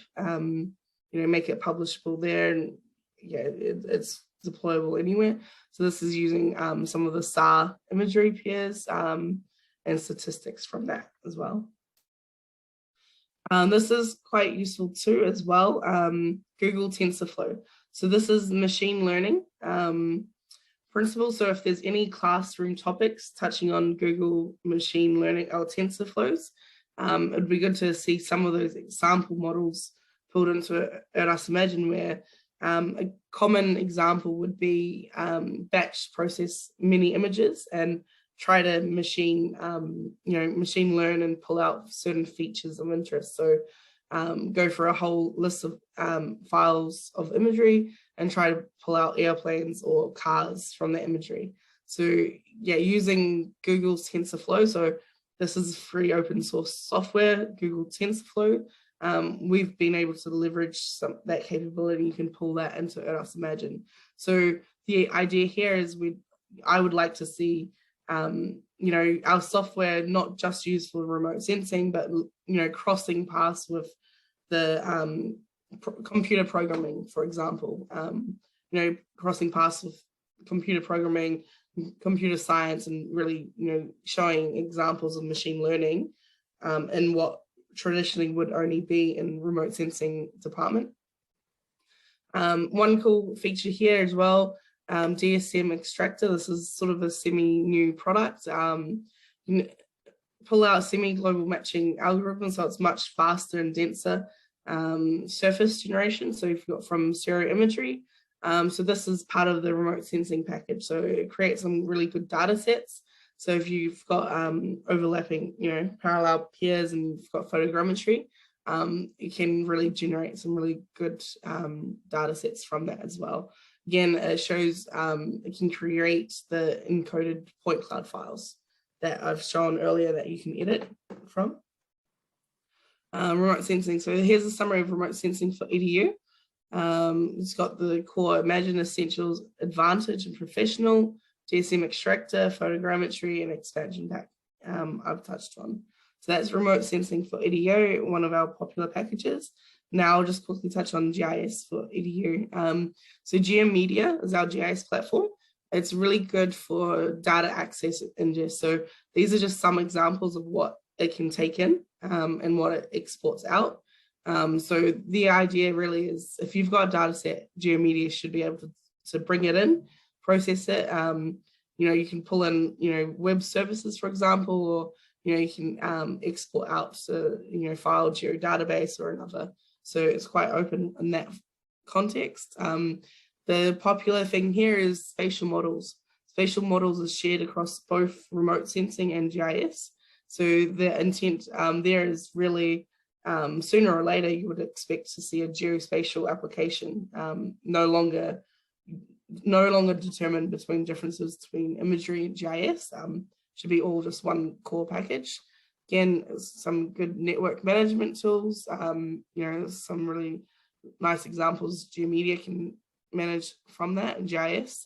make it publishable there, and it's deployable anywhere. So this is using some of the SAR imagery pairs and statistics from that as well. This is quite useful too as well, Google TensorFlow. So this is machine learning principles. So if there's any classroom topics touching on Google machine learning or TensorFlows, it'd be good to see some of those example models pulled into ODAS Imagine, where a common example would be batch process many images and try to machine learn and pull out certain features of interest. So go for a whole list of files of imagery and try to pull out airplanes or cars from the imagery. So using Google's TensorFlow. So this is free open source software, Google TensorFlow. We've been able to leverage that capability. You can pull that into ODAS Imagine. So the idea here is I would like to see our software not just used for remote sensing, but crossing paths with the computer programming, for example. Crossing paths with computer programming, computer science, and really showing examples of machine learning and what traditionally would only be in remote sensing department. One cool feature here as well, DSM extractor. This is sort of a semi-new product. You can pull out semi-global matching algorithms, so it's much faster and denser surface generation. So if you've got from stereo imagery. So this is part of the remote sensing package. So it creates some really good data sets. So if you've got overlapping, parallel pairs and you've got photogrammetry, you can really generate some really good data sets from that as well. Again, it shows it can create the encoded point cloud files that I've shown earlier that you can edit from. Remote sensing. So here's a summary of remote sensing for EDU. It's got the core Imagine Essentials, Advantage and Professional, DSM Extractor, Photogrammetry, and Expansion Pack I've touched on. So that's remote sensing for EDU, one of our popular packages. Now I'll just quickly touch on GIS for EDU. So GeoMedia is our GIS platform. It's really good for data access ingest. So these are just some examples of what it can take in and what it exports out. So the idea really is if you've got a data set, GeoMedia should be able to bring it in, process it. You can pull in, web services, for example, or, you can export out to, file geodatabase or another. So it's quite open in that context. The popular thing here is spatial models. Spatial models are shared across both remote sensing and GIS. So the intent there is really sooner or later you would expect to see a geospatial application, no longer determined between differences between imagery and GIS. Should be all just one core package. Again, some good network management tools. Some really nice examples GeoMedia can manage from that, and GIS.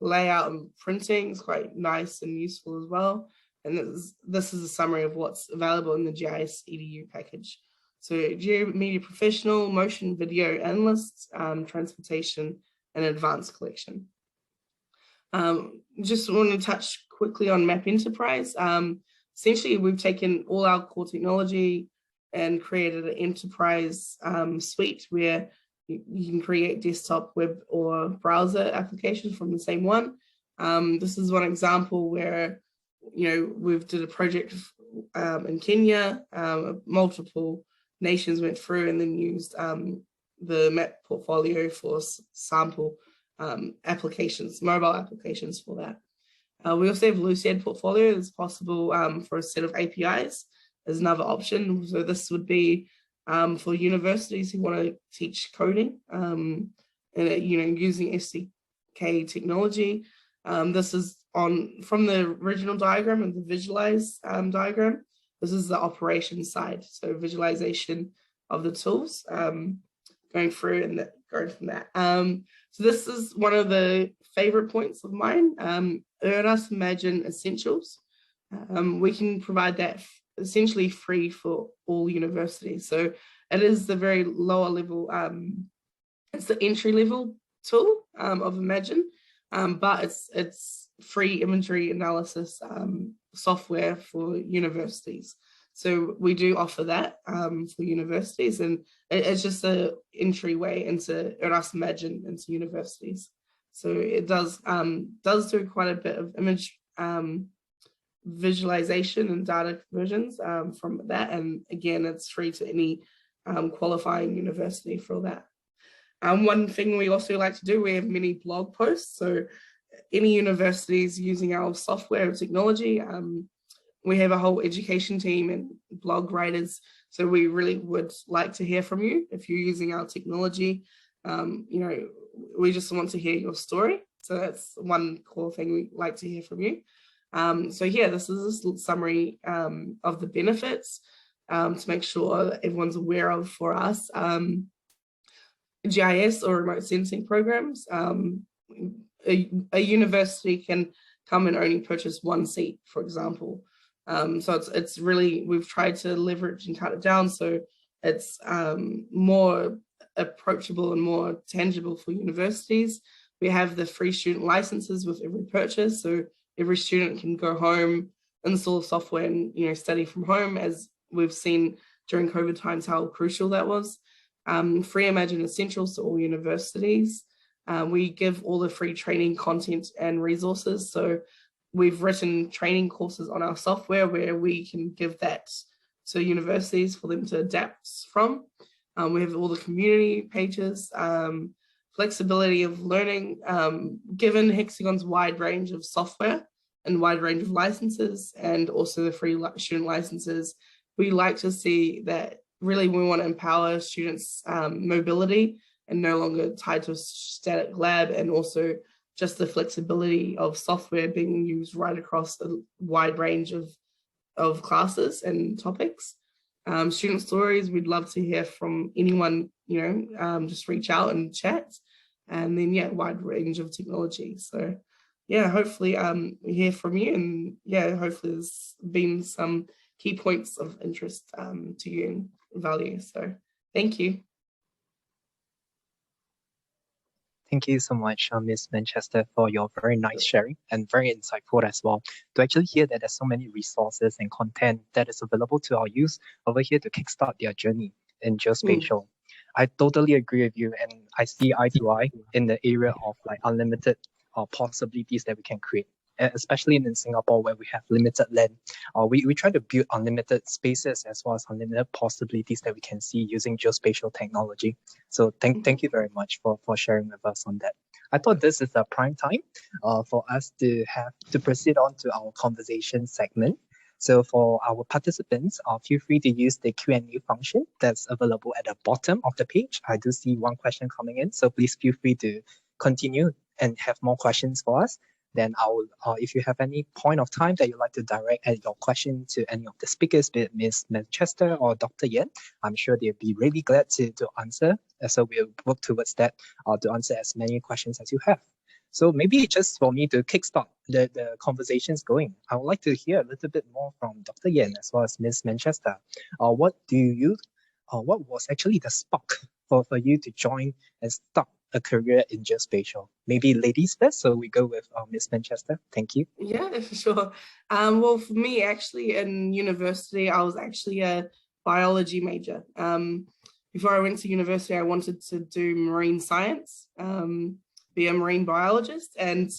Layout and printing is quite nice and useful as well. And this is a summary of what's available in the GIS EDU package. So GeoMedia Professional, Motion Video Analysts, Transportation, and Advanced Collection. Just want to touch quickly on Map Enterprise. Essentially, we've taken all our core technology and created an enterprise suite where you can create desktop, web, or browser applications from the same one. This is one example where we've did a project in Kenya. Multiple nations went through and then used the map portfolio for sample applications, mobile applications for that. We also have Lucid portfolio. It's possible for a set of APIs as another option. So this would be for universities who want to teach coding and using SDK technology. This is from the original diagram and the visualize diagram. This is the operation side, so visualization of the tools, going through and going from that. So this is one of the favorite points of mine. Imagine Essentials. We can provide that essentially free for all universities. So it is the very lower level, it's the entry level tool of Imagine, but it's free imagery analysis software for universities. So we do offer that for universities, and it's just an entryway into Imagine into universities. So it does do quite a bit of image visualization and data conversions from that. And again, it's free to any qualifying university for that. One thing we also like to do, we have many blog posts. So any universities using our software or technology, we have a whole education team and blog writers. So we really would like to hear from you if you're using our technology. We just want to hear your story. So that's one core thing we like to hear from you. So yeah, this is a summary of the benefits to make sure that everyone's aware of for us. GIS or remote sensing programs, a university can come and only purchase one seat, for example. So it's really, we've tried to leverage and cut it down so it's more approachable and more tangible for universities. We have the free student licenses with every purchase, so every student can go home, install software, and study from home, as we've seen during COVID times how crucial that was. Free Imagine Essentials to all universities. We give all the free training content and resources. So we've written training courses on our software where we can give that to universities for them to adapt from. We have all the community pages, flexibility of learning, given Hexagon's wide range of software and wide range of licenses, and also the free student licenses. We like to see that really we want to empower students' mobility and no longer tied to a static lab, and also just the flexibility of software being used right across a wide range of classes and topics. Student stories, we'd love to hear from anyone, just reach out and chat. And then, yeah, wide range of technology. So, yeah, hopefully we hear from you, and yeah, hopefully there's been some key points of interest to you and value. So thank you. Thank you so much, Ms. Manchester, for your very nice sharing and very insightful as well. To actually hear that there's so many resources and content that is available to our youth over here to kickstart their journey in geospatial. I totally agree with you, and I see eye to eye in the area of like unlimited possibilities that we can create, especially in Singapore where we have limited land. We try to build unlimited spaces as well as unlimited possibilities that we can see using geospatial technology. So thank you very much for sharing with us on that. I thought this is a prime time for us to proceed on to our conversation segment. So for our participants, feel free to use the Q&A function that's available at the bottom of the page. I do see one question coming in, so please feel free to continue and have more questions for us. Then I'll, if you have any point of time that you'd like to direct your question to any of the speakers, be it Ms. Manchester or Dr. Yen, I'm sure they'll be really glad to answer. So we'll work towards that to answer as many questions as you have. So maybe just for me to kickstart the conversations going, I would like to hear a little bit more from Dr. Yen as well as Ms. Manchester. What was actually the spark for you to join and start a career in geospatial? Maybe ladies first, so we go with Ms. Manchester. Thank you. Yeah, for sure. Well, for me, actually, in university, I was actually a biology major. Before I went to university, I wanted to do marine science, be a marine biologist. And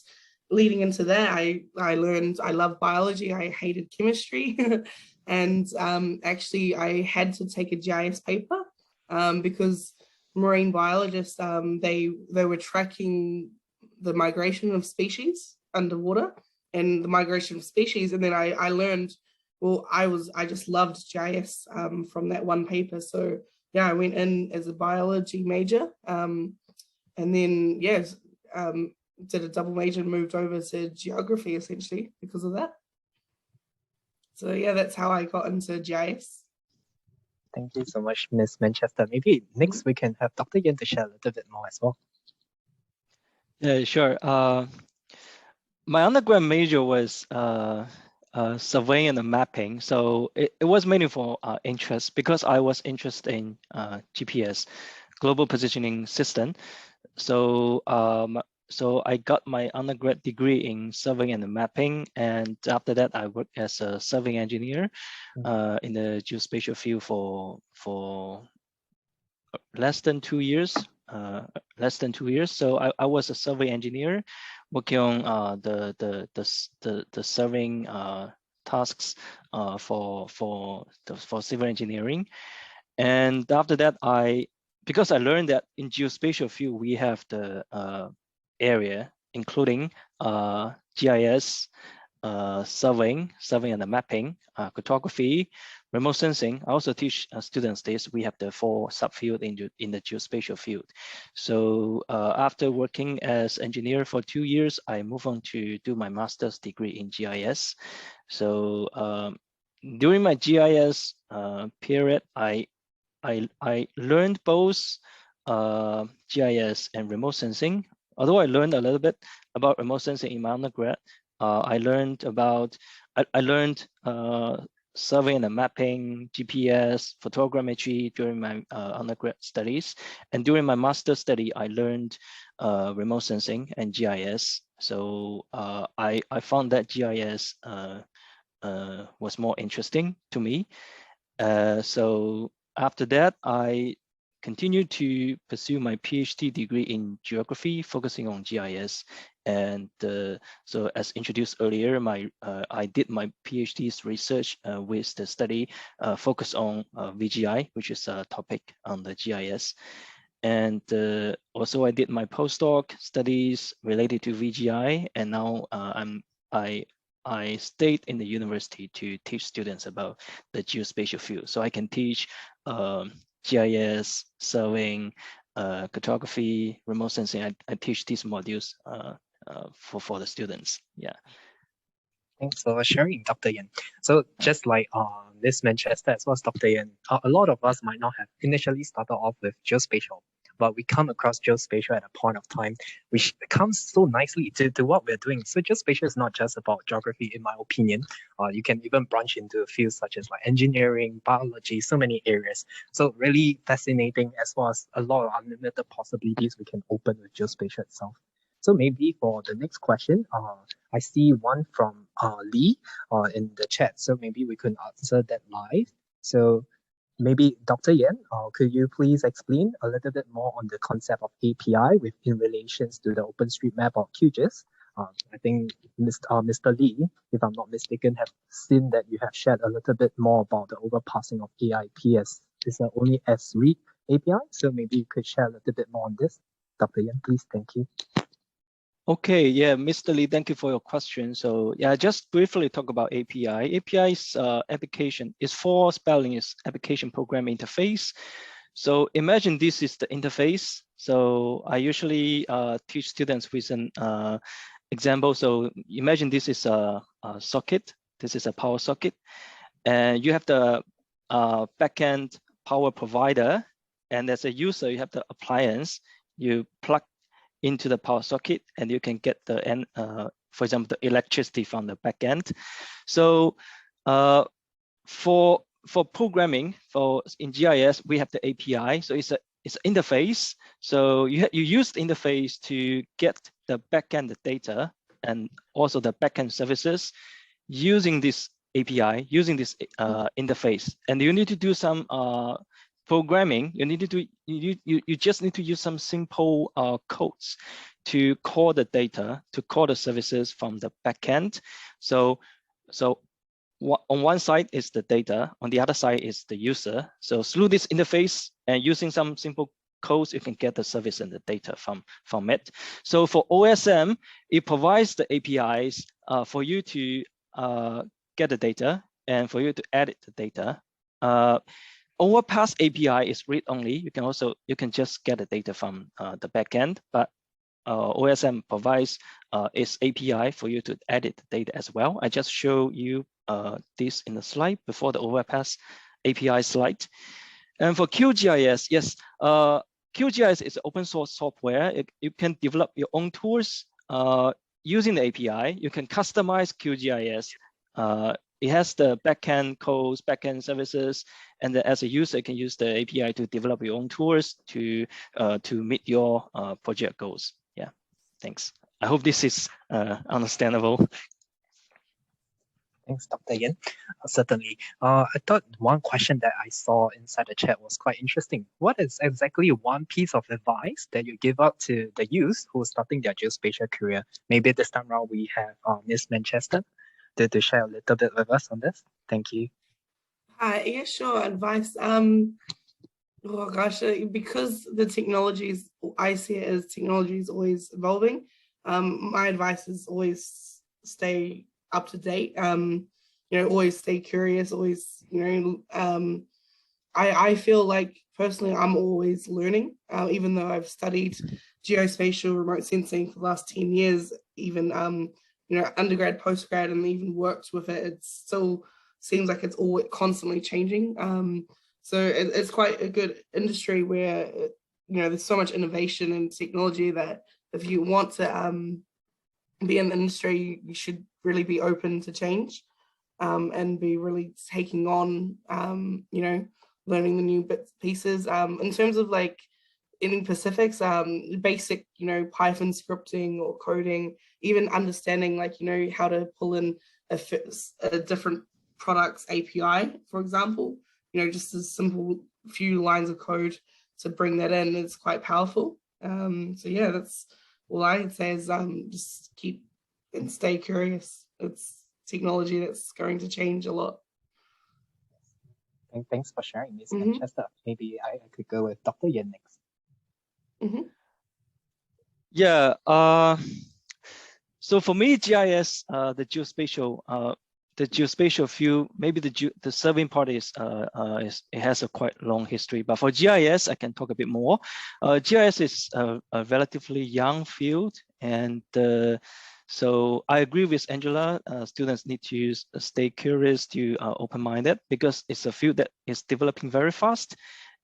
leading into that, I learned I love biology. I hated chemistry. And actually, I had to take a GIS paper because marine biologists, they were tracking the migration of species underwater and the migration of species. And then I learned, well, I just loved GIS from that one paper. So yeah, I went in as a biology major, and then yes, did a double major and moved over to geography essentially because of that. So yeah, that's how I got into GIS. Thank you so much, Ms. Manchester. Maybe next we can have Dr. Yen to share a little bit more as well. Yeah, sure. My undergrad major was surveying and mapping, so it was mainly for interest because I was interested in GPS, global positioning system. So so I got my undergrad degree in surveying and mapping, and after that I worked as a surveying engineer in the geospatial field for less than 2 years. So I was a survey engineer working on the surveying tasks for civil engineering. And after that, because I learned that in geospatial field we have the area including GIS, surveying and the mapping, cartography, remote sensing. I also teach students this. We have the 4 subfields in the geospatial field. So after working as engineer for 2 years, I moved on to do my master's degree in GIS. So during my GIS period, I learned both GIS and remote sensing. Although I learned a little bit about remote sensing in my undergrad, I learned surveying and mapping, GPS, photogrammetry during my undergrad studies. And during my master's study, I learned remote sensing and GIS. So I found that GIS was more interesting to me. So after that, I continue to pursue my PhD degree in geography, focusing on GIS. And so as introduced earlier, I did my PhD's research with the study focused on VGI, which is a topic on the GIS. And also I did my postdoc studies related to VGI, and now I stayed in the university to teach students about the geospatial field. So I can teach GIS, surveying, cartography, remote sensing. I teach these modules for the students. Yeah. Thanks for sharing, Dr. Yan. So just like Ms. Manchester as well as Dr. Yan, a lot of us might not have initially started off with geospatial, but we come across geospatial at a point of time which comes so nicely to what we're doing. So geospatial is not just about geography, in my opinion. You can even branch into fields such as like engineering, biology, so many areas. So really fascinating, as well as a lot of unlimited possibilities we can open with geospatial itself. So maybe for the next question, I see one from Lee in the chat. So maybe we could answer that live. So maybe Dr. Yan, could you please explain a little bit more on the concept of API in relations to the OpenStreetMap or QGIS? I think Mr. Lee, if I'm not mistaken, have seen that you have shared a little bit more about the overpassing of AIP as is only as read API. So maybe you could share a little bit more on this. Dr. Yan, please, thank you. Okay, yeah, Mr. Lee, thank you for your question. So yeah, just briefly talk about API. API's application is for spelling is application program interface. So imagine this is the interface. So I usually teach students with an example. So imagine this is a socket. This is a power socket, and you have the backend power provider, and as a user, you have the appliance. You plug into the power socket, and you can get the for example, the electricity from the back end. So for programming in GIS, we have the API. So it's an interface. So you use the interface to get the backend data and also the backend services using this API, using this interface. And you need to do some programming. You just need to use some simple codes to call the data, to call the services from the backend. So on one side is the data, on the other side is the user. So through this interface and using some simple codes, you can get the service and the data from it. So for OSM, it provides the APIs for you to get the data and for you to edit the data. Overpass API is read only. You can just get the data from the backend, but OSM provides its API for you to edit the data as well. I just show you this in the slide before the overpass API slide. And for QGIS, yes, QGIS is open source software. You can develop your own tools using the API. You can customize QGIS. It has the backend codes, backend services, and as a user, you can use the API to develop your own tools to meet your project goals. Yeah, thanks. I hope this is understandable. Thanks, Dr. Yan. Certainly. I thought one question that I saw inside the chat was quite interesting. What is exactly one piece of advice that you give out to the youth who are starting their geospatial career? Maybe this time around we have Ms. Manchester to share a little bit with us on this. Thank you. Yeah, sure. Advice. Oh gosh, because the technologies, I see it as technology is always evolving. My advice is always stay up to date. Always stay curious. Always, I feel like personally, I'm always learning. Even though I've studied geospatial remote sensing for the last 10 years, even undergrad, postgrad, and even worked with it, it still seems like it's all constantly changing. So it's quite a good industry where, there's so much innovation and technology that if you want to be in the industry, you should really be open to change and be really taking on, learning the new bits pieces. In terms of like any specifics, basic, Python scripting or coding, even understanding like, how to pull in a different products API, for example, just a simple few lines of code to bring that in is quite powerful. So yeah, that's all I'd say is just keep and stay curious. It's technology that's going to change a lot. Thanks for sharing, Ms. Manchester. Maybe I could go with Dr. Yin next. Yeah. So for me, GIS, the geospatial field, maybe the surveying part is it has a quite long history. But for GIS, I can talk a bit more. GIS is a relatively young field, and so I agree with Angela. Students need to stay curious, to open-minded, because it's a field that is developing very fast,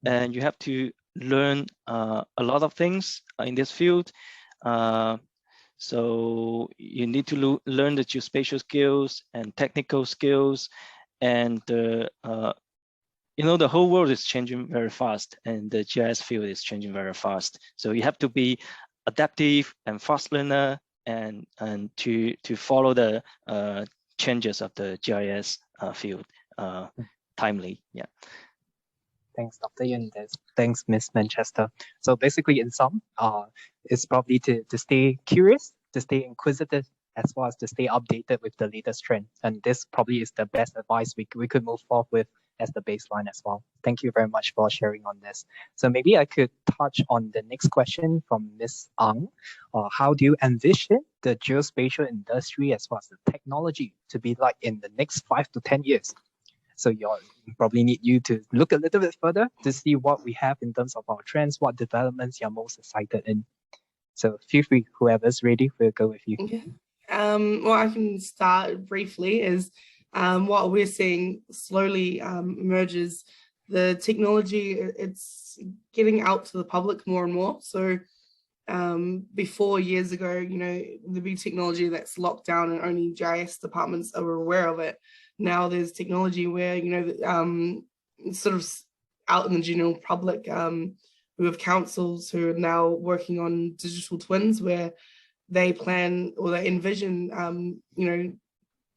and you have to learn a lot of things in this field. So you need to learn the geospatial skills and technical skills, and the whole world is changing very fast, and the GIS field is changing very fast. So you have to be adaptive and fast learner, and to follow the changes of the GIS field timely. Yeah. Thanks, Dr. Yin. Thanks, Ms. Manchester. So basically, in sum, it's probably to stay curious, to stay inquisitive, as well as to stay updated with the latest trend. And this probably is the best advice we could move forward with as the baseline as well. Thank you very much for sharing on this. So maybe I could touch on the next question from Ms. Ang. How do you envision the geospatial industry as well as the technology to be like in the next 5 to 10 years? So you probably need you to look a little bit further to see what we have in terms of our trends, what developments you're most excited in. So feel free, whoever's ready, we'll go with you. Okay. Well, I can start briefly is what we're seeing slowly emerges. The technology, it's getting out to the public more and more. So before, years ago, there'd be technology that's locked down and only GIS departments are aware of it. Now there's technology where, sort of out in the general public, we have councils who are now working on digital twins where they plan or they envision,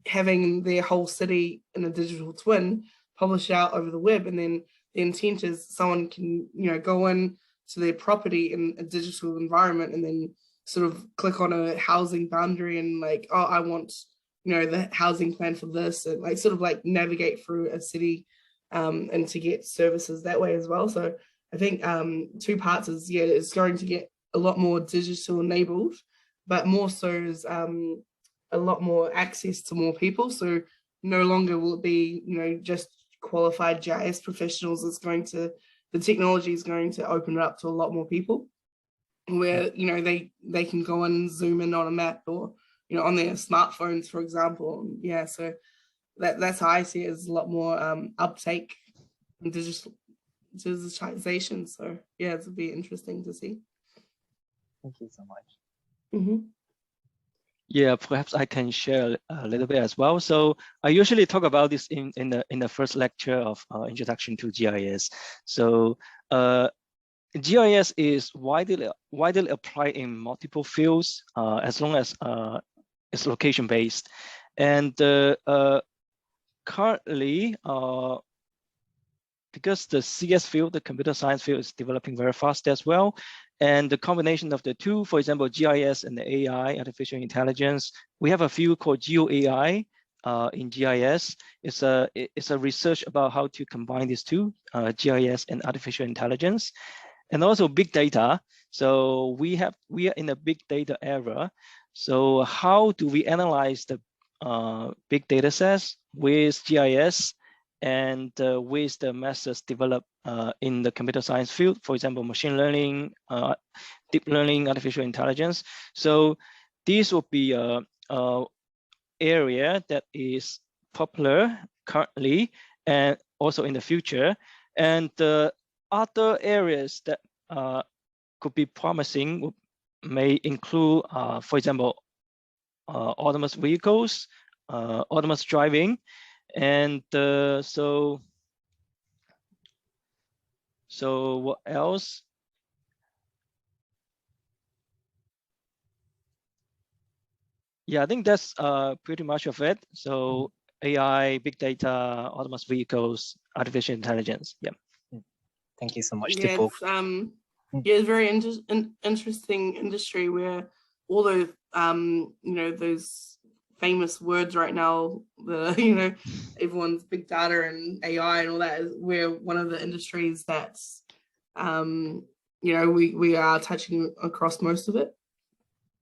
having their whole city in a digital twin published out over the web. And then the intent is someone can, go in to their property in a digital environment and then sort of click on a housing boundary and like, oh, I want, the housing plan for this, and like sort of like navigate through a city and to get services that way as well. So I think two parts is, it's going to get a lot more digital enabled, but more so is a lot more access to more people. So no longer will it be, just qualified GIS professionals. The technology is going to open it up to a lot more people where, they can go and zoom in on a map or, on their smartphones, for example. Yeah, so that's how I see it, as a lot more uptake in digitalization. So yeah, it'll be interesting to see. Thank you so much. Yeah, perhaps I can share a little bit as well. So I usually talk about this in the first lecture of Introduction to GIS. So GIS is widely applied in multiple fields as long as it's location based. And currently, because the CS field, the computer science field, is developing very fast as well. And the combination of the two, for example, GIS and the AI, artificial intelligence, we have a field called GeoAI in GIS. It's a research about how to combine these two, GIS and artificial intelligence, and also big data. So we are in a big data era. So how do we analyze the big data sets with GIS and with the methods developed in the computer science field, for example, machine learning, deep learning, artificial intelligence. So this will be a area that is popular currently and also in the future. And the other areas that could be promising may include, for example, autonomous vehicles, autonomous driving, and so what else? Yeah, I think that's pretty much of it. So AI, big data, autonomous vehicles, artificial intelligence. Yeah. Thank you so much to Yeah, both. it's very interesting industry where all those those famous words right now, the everyone's big data and AI and all that, is we're one of the industries that's we are touching across most of it.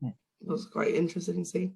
It was quite interesting to see.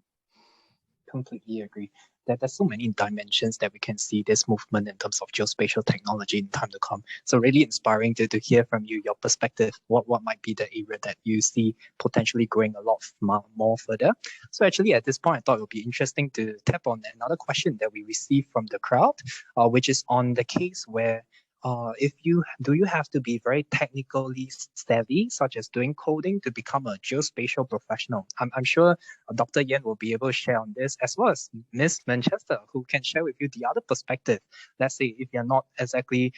Completely agree. There's so many dimensions that we can see this movement in terms of geospatial technology in time to come. So really inspiring to hear from you, your perspective, what might be the area that you see potentially growing a lot more further. So actually at this point, I thought it would be interesting to tap on another question that we received from the crowd, which is on the case where do you have to be very technically savvy, such as doing coding, to become a geospatial professional? I'm sure Dr. Yen will be able to share on this, as well as Ms. Manchester, who can share with you the other perspective. Let's say if you're not exactly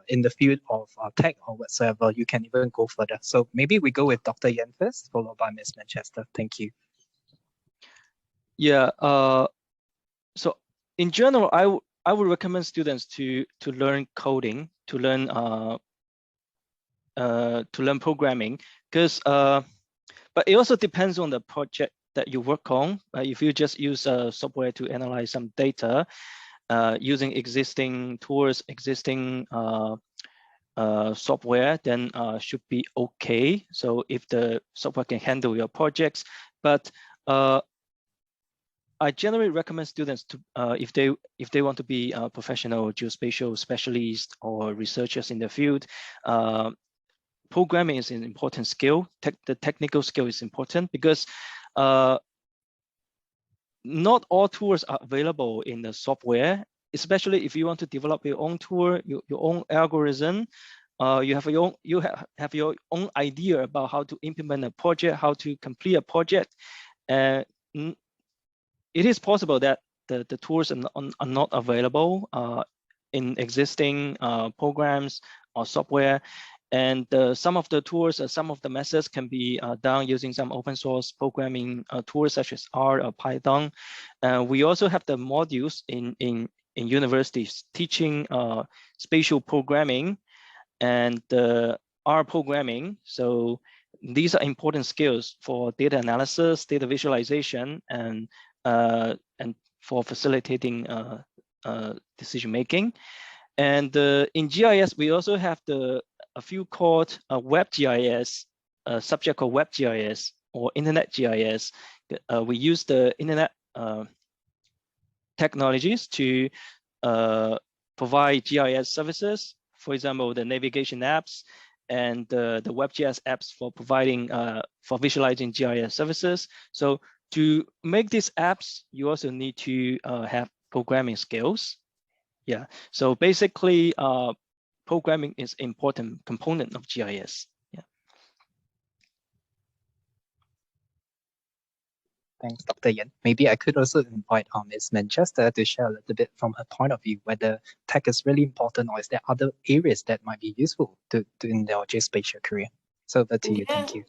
in the field of tech or whatsoever, you can even go further. So maybe we go with Dr. Yen first, followed by Ms. Manchester. Thank you. Yeah. So in general, I would recommend students to learn coding, to learn programming, because but it also depends on the project that you work on. If you just use software to analyze some data using existing tools, existing software, then should be okay. So if the software can handle your projects, but I generally recommend students to, if they want to be a professional geospatial specialist or researchers in the field, programming is an important skill. The technical skill is important because not all tools are available in the software, especially if you want to develop your own tool, your own algorithm. You have your own idea about how to implement a project, how to complete a project. It is possible that the tools are not available in existing programs or software. And some of the tools, some of the methods can be done using some open source programming tools such as R or Python. We also have the modules in universities teaching spatial programming and R programming. So these are important skills for data analysis, data visualization, and for facilitating decision making. And in GIS, we also have a few called WebGIS, a subject called WebGIS or Internet GIS. We use the Internet technologies to provide GIS services. For example, the navigation apps and the WebGIS apps for providing for visualizing GIS services. So to make these apps, you also need to have programming skills. Yeah, so basically, programming is an important component of GIS. Yeah. Thanks, Dr. Yen. Maybe I could also invite Ms. Manchester to share a little bit from her point of view, whether tech is really important or is there other areas that might be useful to in their geospatial career. So over to you. Thank you.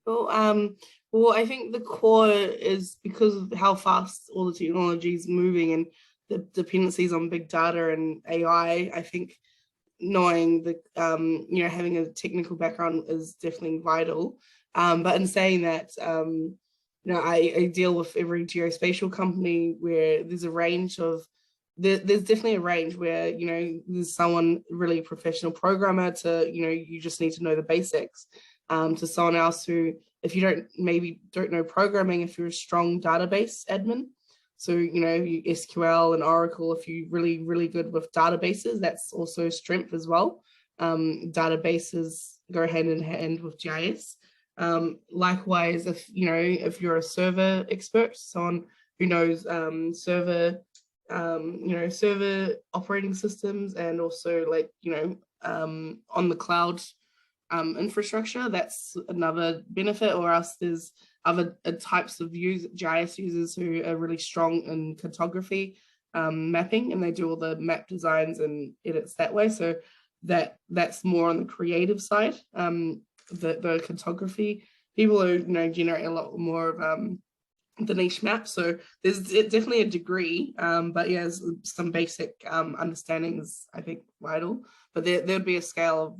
Well, I think the core is because of how fast all the technology is moving and the dependencies on big data and AI. I think knowing that having a technical background is definitely vital. But in saying that, I deal with every geospatial company where there's a range of there's definitely a range where there's someone really professional programmer to you just need to know the basics, to someone else who, if you don't know programming, if you're a strong database admin, so SQL and Oracle, if you're really good with databases, that's also a strength as well. Databases go hand in hand with GIS. Likewise, if you're a server expert, someone who knows server operating systems and also on the cloud infrastructure, that's another benefit. Or else there's other types of GIS users who are really strong in cartography mapping, and they do all the map designs and edits that way. So that's more on the creative side. The cartography people who generate a lot more of the niche map. So there's definitely a degree, but yeah, some basic understanding is, I think, vital. But there would be a scale of,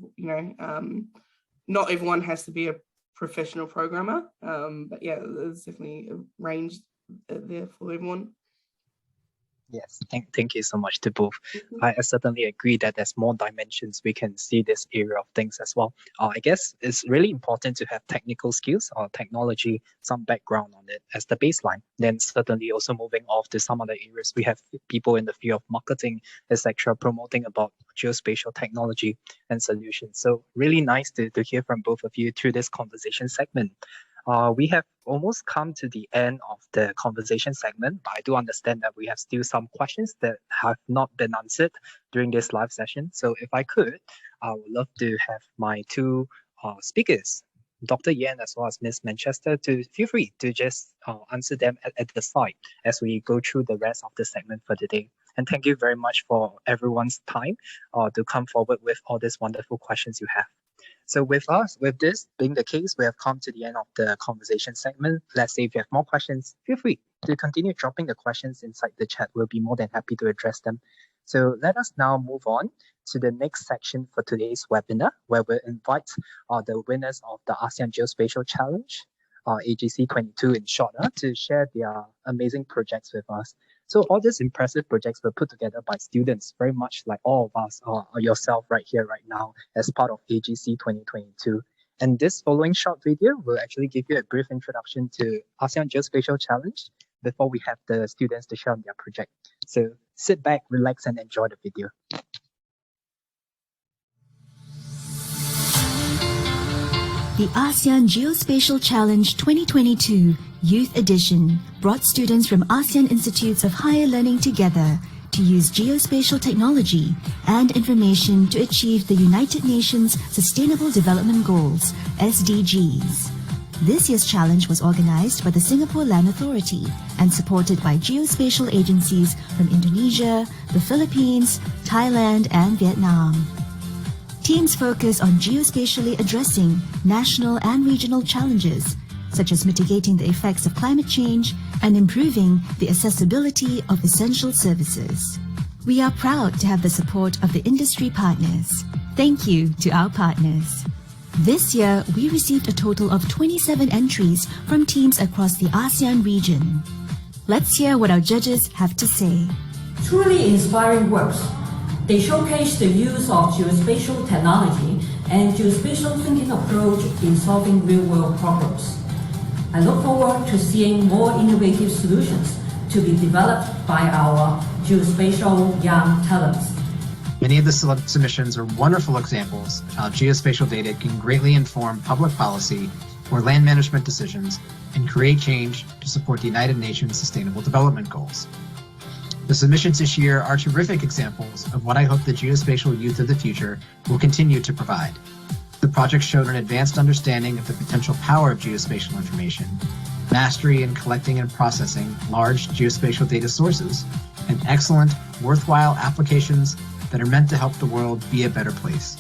not everyone has to be a professional programmer, but yeah, there's definitely a range there for everyone. Yes, thank you so much to both. I certainly agree that there's more dimensions we can see this area of things as well. I guess it's really important to have technical skills or technology, some background on it as the baseline. Then certainly also moving off to some other areas, we have people in the field of marketing, etc., promoting about geospatial technology and solutions. So really nice to hear from both of you through this conversation segment. We have almost come to the end of the conversation segment, but I do understand that we have still some questions that have not been answered during this live session. So if I could, I would love to have my two speakers, Dr. Yan as well as Ms. Manchester, to feel free to just answer them at the side as we go through the rest of the segment for today. And thank you very much for everyone's time to come forward with all these wonderful questions you have. So with this being the case, we have come to the end of the conversation segment. Let's say if you have more questions, feel free to continue dropping the questions inside the chat. We'll be more than happy to address them. So let us now move on to the next section for today's webinar, where we'll invite the winners of the ASEAN Geospatial Challenge, AGC 22 in short, to share their amazing projects with us. So all these impressive projects were put together by students, very much like all of us or yourself right here, right now, as part of AGC 2022. And this following short video will actually give you a brief introduction to ASEAN Geospatial Challenge before we have the students to share on their project. So sit back, relax, and enjoy the video. The ASEAN Geospatial Challenge 2022 Youth Edition brought students from ASEAN Institutes of Higher Learning together to use geospatial technology and information to achieve the United Nations Sustainable Development Goals, SDGs. This year's challenge was organized by the Singapore Land Authority and supported by geospatial agencies from Indonesia, the Philippines, Thailand, and Vietnam. Teams focus on geospatially addressing national and regional challenges, such as mitigating the effects of climate change and improving the accessibility of essential services. We are proud to have the support of the industry partners. Thank you to our partners. This year, we received a total of 27 entries from teams across the ASEAN region. Let's hear what our judges have to say. Truly inspiring works. They showcase the use of geospatial technology and geospatial thinking approach in solving real-world problems. I look forward to seeing more innovative solutions to be developed by our geospatial young talents. Many of the submissions are wonderful examples of how geospatial data can greatly inform public policy or land management decisions and create change to support the United Nations Sustainable Development Goals. The submissions this year are terrific examples of what I hope the geospatial youth of the future will continue to provide. The project showed an advanced understanding of the potential power of geospatial information, mastery in collecting and processing large geospatial data sources, and excellent, worthwhile applications that are meant to help the world be a better place.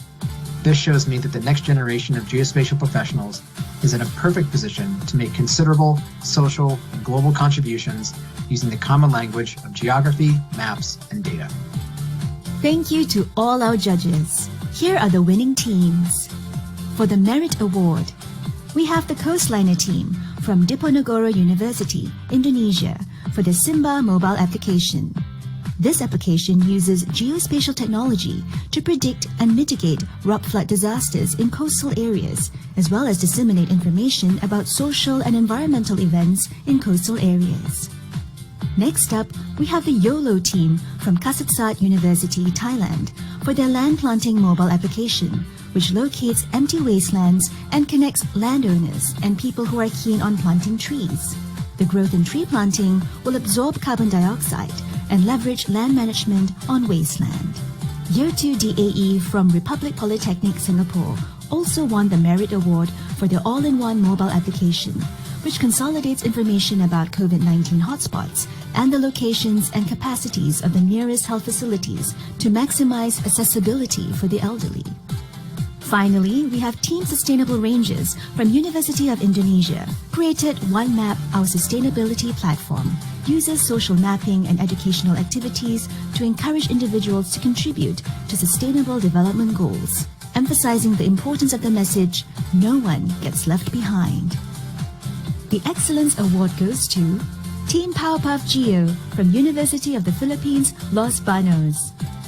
This shows me that the next generation of geospatial professionals is in a perfect position to make considerable social and global contributions using the common language of geography, maps, and data. Thank you to all our judges. Here are the winning teams. For the Merit Award, we have the Coastliner team from Diponegoro University, Indonesia, for the Simba mobile application. This application uses geospatial technology to predict and mitigate rock flood disasters in coastal areas, as well as disseminate information about social and environmental events in coastal areas. Next up, we have the YOLO team from Kasetsart University, Thailand, for their land planting mobile application, which locates empty wastelands and connects landowners and people who are keen on planting trees. The growth in tree planting will absorb carbon dioxide and leverage land management on wasteland. Year 2 DAE from Republic Polytechnic Singapore also won the Merit Award for their all-in-one mobile application, which consolidates information about COVID-19 hotspots and the locations and capacities of the nearest health facilities to maximize accessibility for the elderly. Finally, we have Team Sustainable Ranges from University of Indonesia, created One Map, our sustainability platform. Uses social mapping and educational activities to encourage individuals to contribute to sustainable development goals, emphasizing the importance of the message, no one gets left behind. The Excellence Award goes to Team Powerpuff Geo from University of the Philippines, Los Banos.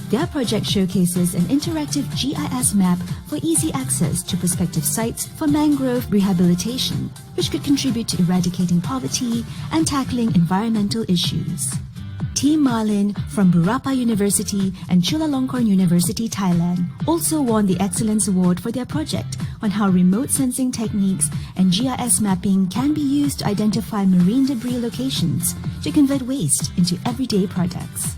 Their project showcases an interactive GIS map for easy access to prospective sites for mangrove rehabilitation, which could contribute to eradicating poverty and tackling environmental issues. Team Marlin from Burapa University and Chulalongkorn University, Thailand also won the Excellence Award for their project on how remote sensing techniques and GIS mapping can be used to identify marine debris locations to convert waste into everyday products.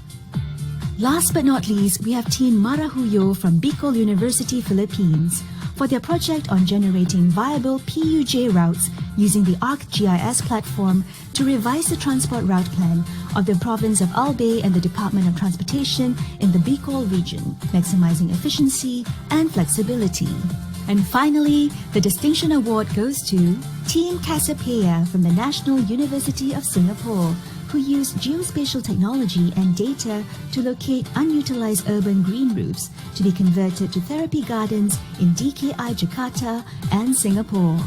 Last but not least, we have Team Marahuyo from Bicol University, Philippines, for their project on generating viable PUJ routes using the ArcGIS platform to revise the transport route plan of the province of Albay and the Department of Transportation in the Bicol region, maximizing efficiency and flexibility. And finally, the distinction award goes to Team Cassiopeia from the National University of Singapore, who used geospatial technology and data to locate unutilized urban green roofs to be converted to therapy gardens in DKI Jakarta and Singapore.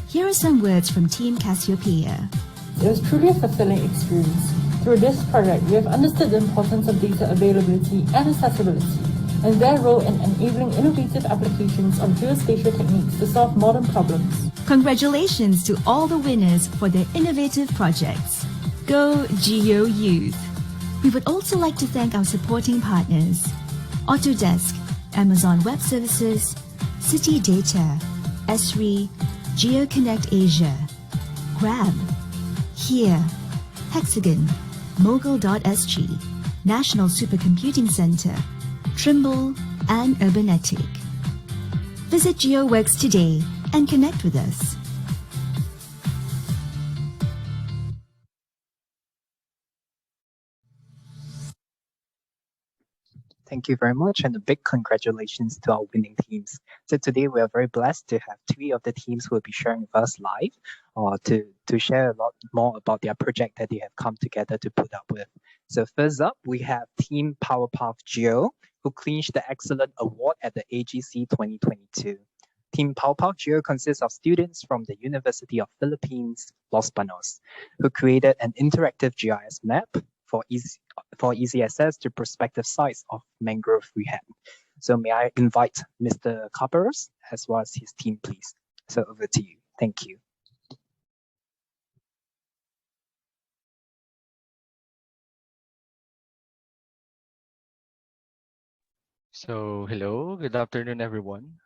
Here are some words from Team Cassiopeia. It was truly a fulfilling experience. Through this project, we have understood the importance of data availability and accessibility, and their role in enabling innovative applications of geospatial techniques to solve modern problems. Congratulations to all the winners for their innovative projects. Go Geo Youth! We would also like to thank our supporting partners: Autodesk, Amazon Web Services, City Data, Esri, GeoConnect Asia, Grab, Here, Hexagon, Mogul.sg, National Supercomputing Center, Trimble, and Urbanetic. Visit GeoWorks today and connect with us. Thank you very much, and a big congratulations to our winning teams. So today we are very blessed to have three of the teams who will be sharing with us live to share a lot more about their project that they have come together to put up with. So first up, we have Team Powerpuff Geo, who clinched the Excellent Award at the AGC 2022. Team Powerpuff Geo consists of students from the University of Philippines, Los Banos, who created an interactive GIS map for easy access to prospective sites of mangrove rehab. So may I invite Mr. Carperos as well as his team, please. So over to you. Thank you. So hello, good afternoon everyone.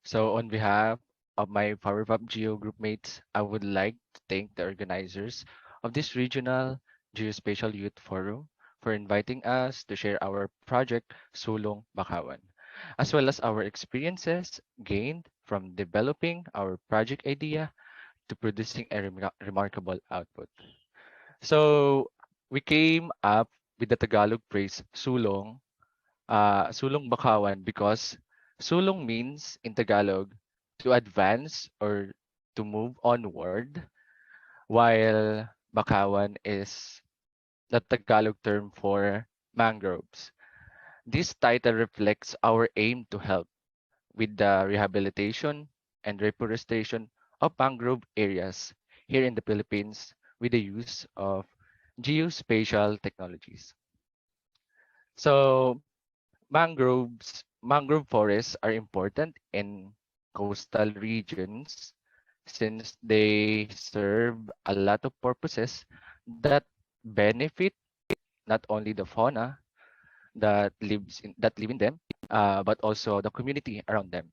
So on behalf of my PowerPub Geo group mates, I would like to thank the organizers of this regional Geospatial Youth Forum for inviting us to share our project Sulong Bakawan, as well as our experiences gained from developing our project idea to producing a remarkable output. So we came up with the Tagalog phrase Sulong Bakawan, because sulong means in Tagalog to advance or to move onward, while Bakawan is the Tagalog term for mangroves. This title reflects our aim to help with the rehabilitation and reforestation of mangrove areas here in the Philippines with the use of geospatial technologies. So mangrove forests are important in coastal regions since they serve a lot of purposes that benefit not only the fauna that live in them, but also the community around them.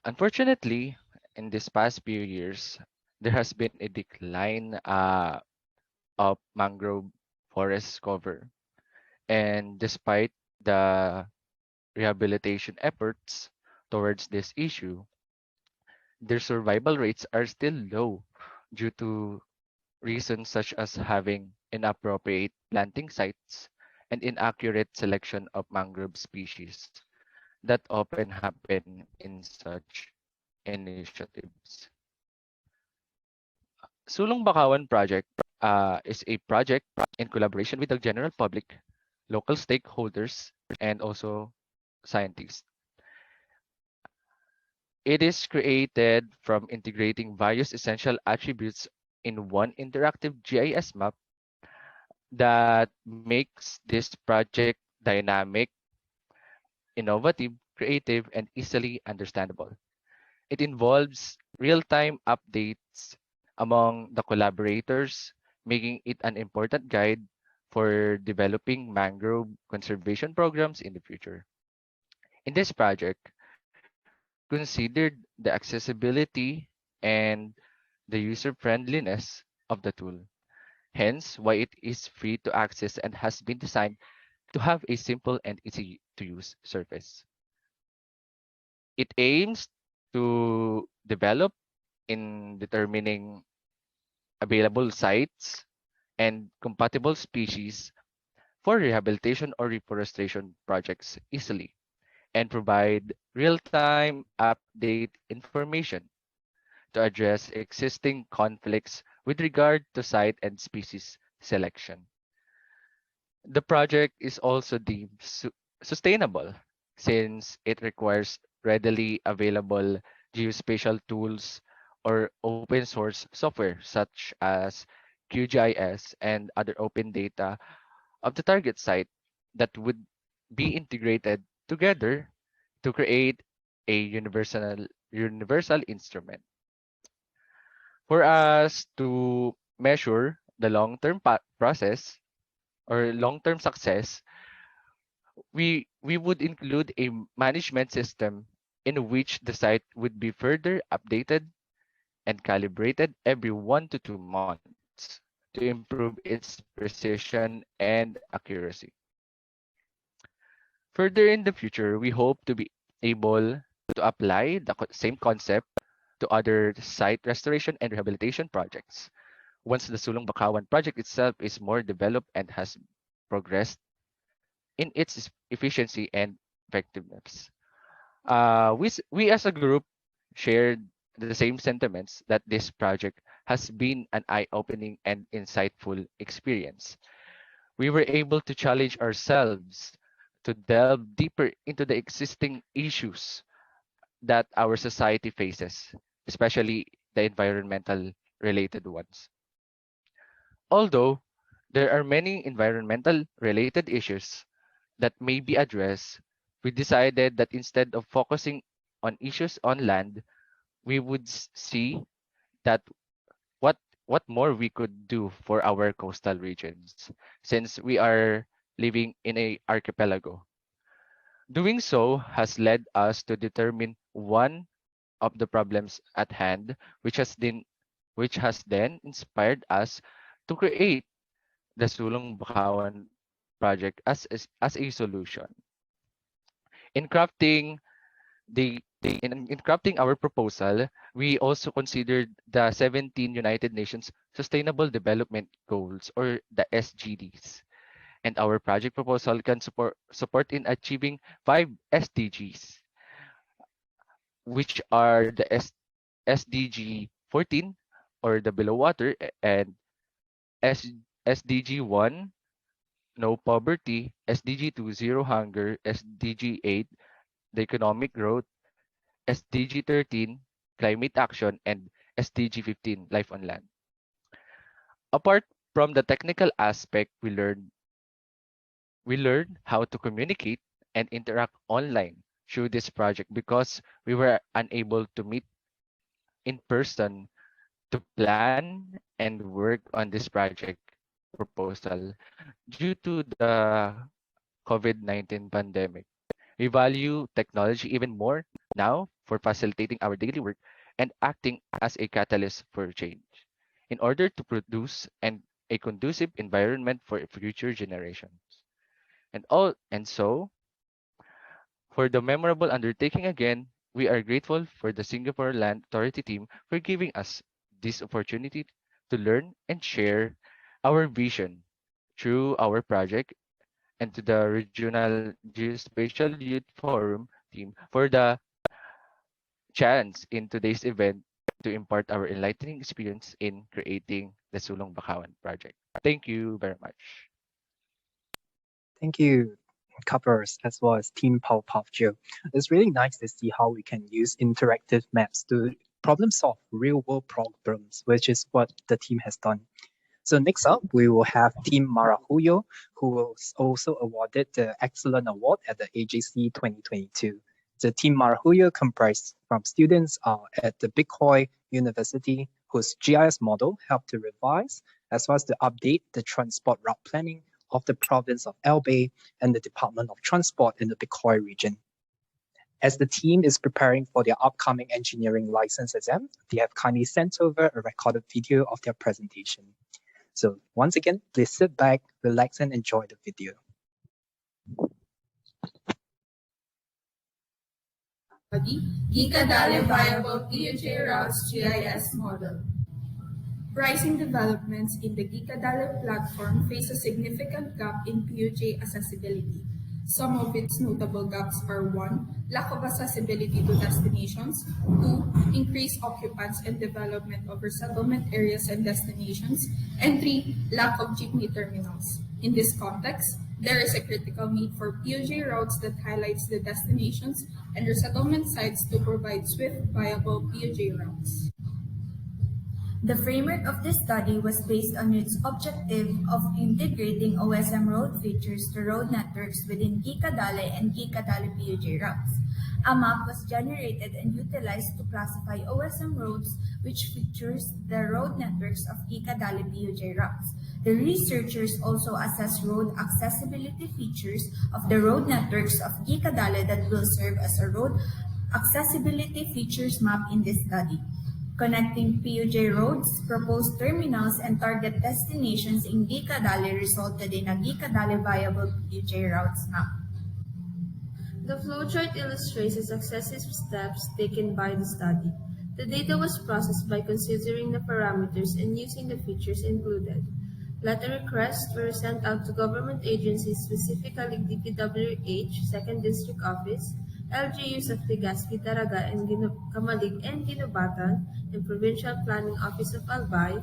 Unfortunately, in this past few years, there has been a decline of mangrove forest cover, and despite the rehabilitation efforts towards this issue, their survival rates are still low due to reasons such as having inappropriate planting sites and inaccurate selection of mangrove species. that often happen in such initiatives. Sulong Bakawan project is a project in collaboration with the general public, local stakeholders, and also scientists. It is created from integrating various essential attributes in one interactive GIS map that makes this project dynamic, innovative, creative, and easily understandable. It involves real-time updates among the collaborators, making it an important guide for developing mangrove conservation programs in the future. In this project, we considered the accessibility and the user-friendliness of the tool, hence why it is free to access and has been designed to have a simple and easy to use surface. It aims to develop in determining available sites and compatible species for rehabilitation or reforestation projects easily and provide real-time update information to address existing conflicts with regard to site and species selection. The project is also deemed sustainable since it requires readily available geospatial tools or open source software such as QGIS and other open data of the target site that would be integrated together to create a universal instrument. For us to measure the long-term process or long-term success, we would include a management system in which the site would be further updated and calibrated every 1 to 2 months to improve its precision and accuracy. Further in the future, we hope to be able to apply the same concept to other site restoration and rehabilitation projects once the Sulong Bakawan project itself is more developed and has progressed in its efficiency and effectiveness. We as a group shared the same sentiments that this project has been an eye-opening and insightful experience. We were able to challenge ourselves to delve deeper into the existing issues that our society faces, especially the environmental related ones. Although there are many environmental related issues that may be addressed, we decided that instead of focusing on issues on land, we would see that what what more we could do for our coastal regions since we are living in a archipelago. Doing so has led us to determine one of the problems at hand, which has then inspired us to create the Sulong Bakawan project as a solution. In crafting in crafting our proposal, we also considered the 17 United Nations Sustainable Development Goals or the SGDs. And our project proposal can support in achieving 5 SDGs, which are the SDG 14 or the below water and S, SDG 1 no poverty, SDG 2 zero hunger, SDG 8 the economic growth, SDG 13 climate action, and SDG 15 life on land. Apart from the technical aspect, we learned how to communicate and interact online through this project because we were unable to meet in person to plan and work on this project proposal due to the COVID-19 pandemic. We value technology even more now for facilitating our daily work and acting as a catalyst for change in order to produce a conducive environment for future generations. And so for the memorable undertaking again, we are grateful for the Singapore Land Authority team for giving us this opportunity to learn and share our vision through our project and to the Regional Geospatial Youth Forum team for the chance in today's event to impart our enlightening experience in creating the Sulong Bakawan project. Thank you very much. Thank you, Coupers, as well as Team Powerpuff Joe. It's really nice to see how we can use interactive maps to problem solve real world problems, which is what the team has done. So next up, we will have Team Marahuyo, who was also awarded the Excellent Award at the AJC 2022. The Team Marahuyo comprised from students at the Bitcoin University, whose GIS model helped to revise as well as to update the transport route planning of the province of Albay and the Department of Transport in the Bitcoin region. As the team is preparing for their upcoming engineering license exam, they have kindly sent over a recorded video of their presentation. So once again, please sit back, relax, and enjoy the video. Gikadale Viable PUJ Routes GIS Model. Rising developments in the Gikadale platform face a significant gap in PUJ accessibility. Some of its notable gaps are 1. Lack of accessibility to destinations, 2. Increased occupants and development of resettlement areas and destinations, and 3. Lack of jeepney terminals. In this context, there is a critical need for PUJ routes that highlights the destinations and resettlement sites to provide swift, viable PUJ routes. The framework of this study was based on its objective of integrating OSM road features to road networks within Gikadale and Gikadale PUJ routes. A map was generated and utilized to classify OSM roads which features the road networks of Gikadale PUJ routes. The researchers also assessed road accessibility features of the road networks of Gikadale that will serve as a road accessibility features map in this study. Connecting PUJ roads, proposed terminals, and target destinations in Gikadale resulted in a Gikadale viable PUJ routes map. The flowchart illustrates the successive steps taken by the study. The data was processed by considering the parameters and using the features included. Letter requests were sent out to government agencies, specifically DPWH, 2nd District Office, LGUs of Legazpi, Daraga, and Kamalig and Ginubatan, and Provincial Planning Office of Albay.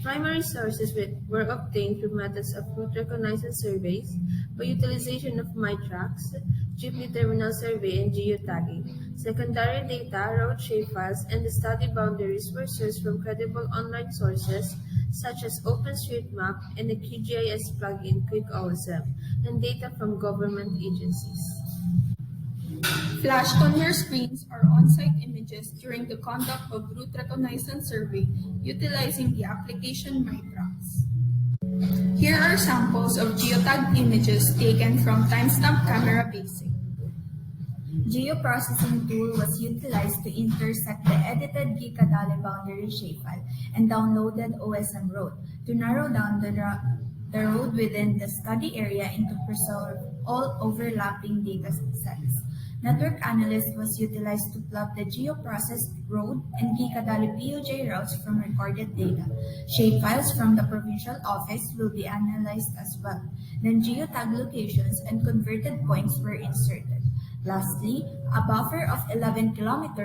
Primary sources were obtained through methods of route reconnaissance surveys by utilization of MyTracks, jeepney terminal survey, and geotagging. Secondary data, road shapefiles, and the study boundaries were sourced from credible online sources such as OpenStreetMap and the QGIS plugin QuickOSM, and data from government agencies. Flashed on your screens are on-site images during the conduct of route reconnaissance survey utilizing the application MyTracks. Here are samples of geotagged images taken from timestamp camera basic. Geoprocessing tool was utilized to intersect the edited Gikadale boundary shapefile and downloaded OSM road to narrow down the road within the study area and to preserve all overlapping data sets. Network Analyst was utilized to plot the geoprocessed road and Gikadale PUJ routes from recorded data. Shapefiles from the provincial office will be analyzed as well. Then geotag locations and converted points were inserted. Lastly, a buffer of 11 km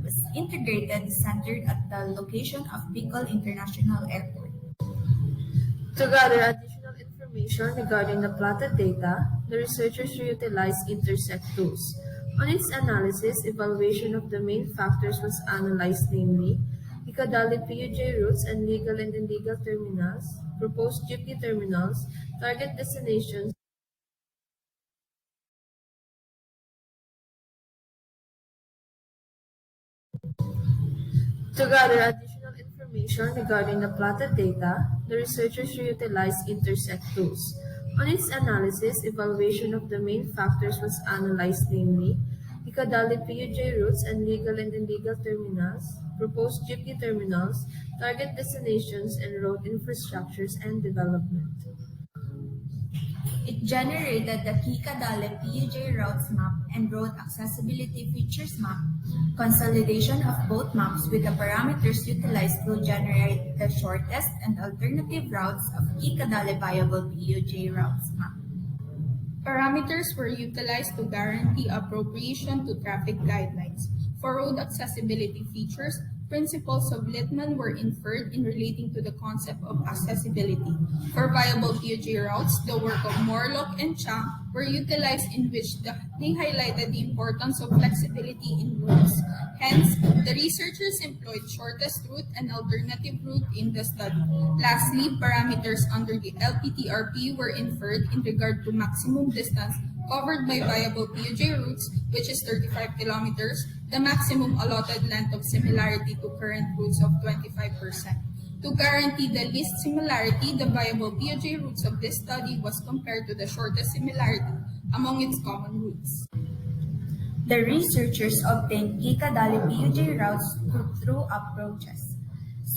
was integrated centered at the location of Bicol International Airport. To gather additional information regarding the plotted data, the researchers utilized intersect tools. On its analysis, evaluation of the main factors was analyzed, namely, Gikadale PUJ routes and legal and illegal terminals, proposed jeepney terminals, target destinations, To gather additional information regarding the plotted data, the researchers utilized intersect tools. On its analysis, evaluation of the main factors was analyzed, namely, Gikadale PUJ routes and legal and illegal terminals, proposed jeepney terminals, target destinations, and road infrastructures and development. It generated the Gikadale PUJ routes map and road accessibility features map. Consolidation of both maps with the parameters utilized will generate the shortest and alternative routes of Gikadale viable PUJ routes map. Parameters were utilized to guarantee appropriation to traffic guidelines. For road accessibility features, principles of Littman were inferred in relating to the concept of accessibility. For viable PUJ routes, the work of Morlock and Chang were utilized in which they highlighted the importance of flexibility in routes. Hence, the researchers employed shortest route and alternative route in the study. Lastly, parameters under the LPTRP were inferred in regard to maximum distance covered by viable PUJ routes, which is 35 kilometers, the maximum allotted length of similarity to current routes of 25%. To guarantee the least similarity, the viable PUJ routes of this study was compared to the shortest similarity among its common routes. The researchers obtained Kikadali PUJ routes through approaches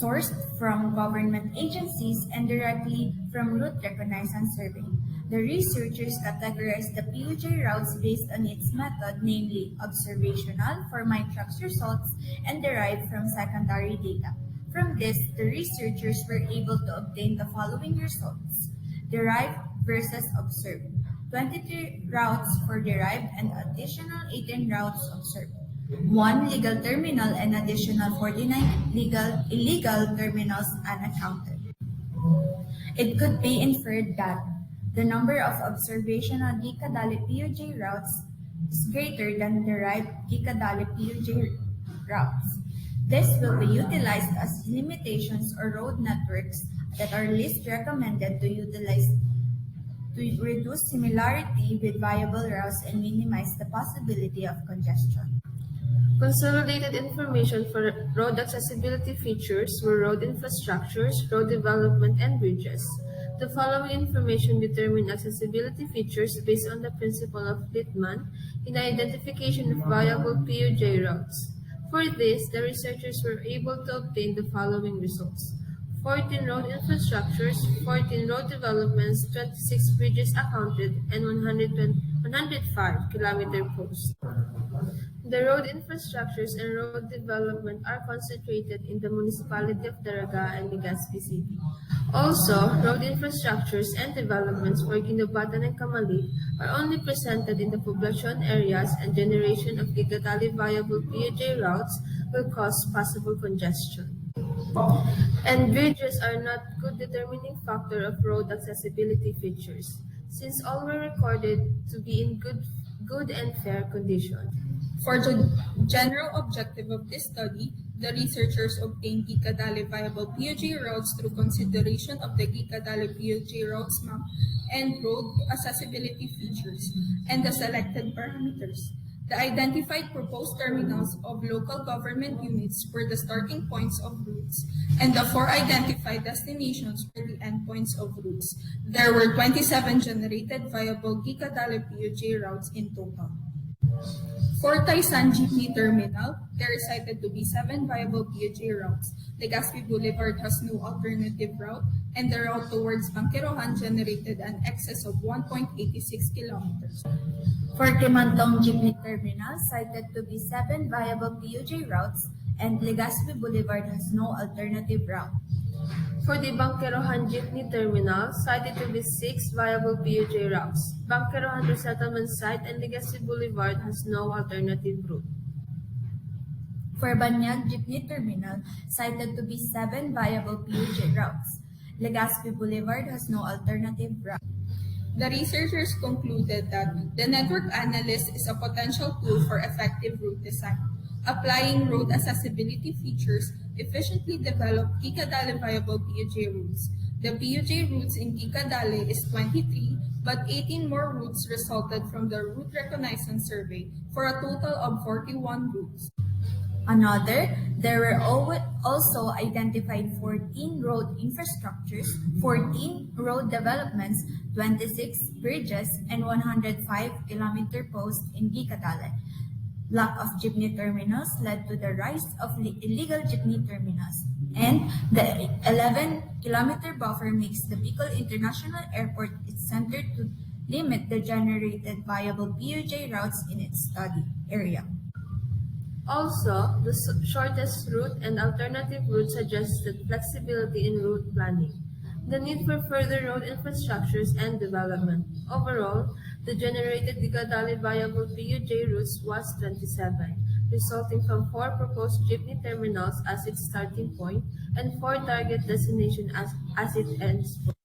sourced from government agencies and directly from route reconnaissance survey. The researchers categorized the PUJ routes based on its method, namely observational for MyTrax results and derived from secondary data. From this, the researchers were able to obtain the following results: derived versus observed. 23 routes for derived and additional 18 routes observed. 1 legal terminal and additional 49 illegal terminals unaccounted. It could be inferred that the number of observational Gikadali PUJ routes is greater than derived Gikadali PUJ routes. This will be utilized as limitations or road networks that are least recommended to utilize to reduce similarity with viable routes and minimize the possibility of congestion. Consolidated information for road accessibility features were road infrastructures, road development, and bridges. The following information determined accessibility features based on the principle of Littman in the identification of viable PUJ routes. For this, the researchers were able to obtain the following results: 14 road infrastructures, 14 road developments, 26 bridges accounted, and 105 kilometer posts. The road infrastructures and road development are concentrated in the municipality of Daraga and Legazpi City. Also, road infrastructures and developments for Guinobatan and Kamalig are only presented in the population areas, and generation of legally viable PUJ routes will cause possible congestion. And bridges are not good determining factor of road accessibility features, since all were recorded to be in good and fair condition. For the general objective of this study, the researchers obtained Gikadali viable PUJ routes through consideration of the Gikadali PUJ routes map and road accessibility features and the selected parameters. The identified proposed terminals of local government units were the starting points of routes, and the 4 identified destinations were the endpoints of routes. There were 27 generated viable Gikadali PUJ routes in total. For Taysan Jeepney Terminal, there is cited to be 7 viable PUJ routes. Legazpi Boulevard has no alternative route, and the route towards Bangkerohan generated an excess of 1.86 kilometers. For Kimantong Jeepney Terminal, cited to be 7 viable PUJ routes, and Legazpi Boulevard has no alternative route. For the Bangkerohan Jeepney Terminal, cited to be 6 viable PUJ routes. Bangkerohan Resettlement Site and Legazpi Boulevard has no alternative route. For Banyag Jeepney Terminal, cited to be 7 viable PUJ routes. Legazpi Boulevard has no alternative route. The researchers concluded that the network analyst is a potential tool for effective route design. Applying road accessibility features efficiently develop Gikadali viable PUJ routes. The PUJ routes in Gikadali is 23, but 18 more routes resulted from the route reconnaissance survey for a total of 41 routes. There were also identified 14 road infrastructures, 14 road developments, 26 bridges, and 105 kilometer posts in Gikadali. Lack of jeepney terminals led to the rise of illegal jeepney terminals, and the 11-kilometer buffer makes the Bicol International Airport its center to limit the generated viable PUJ routes in its study area. Also, the shortest route and alternative route suggested flexibility in route planning. the need for further road infrastructures and development. Overall, the generated Digadali viable PUJ routes was 27, resulting from 4 proposed jeepney terminals as its starting point and 4 target destinations as it ends point.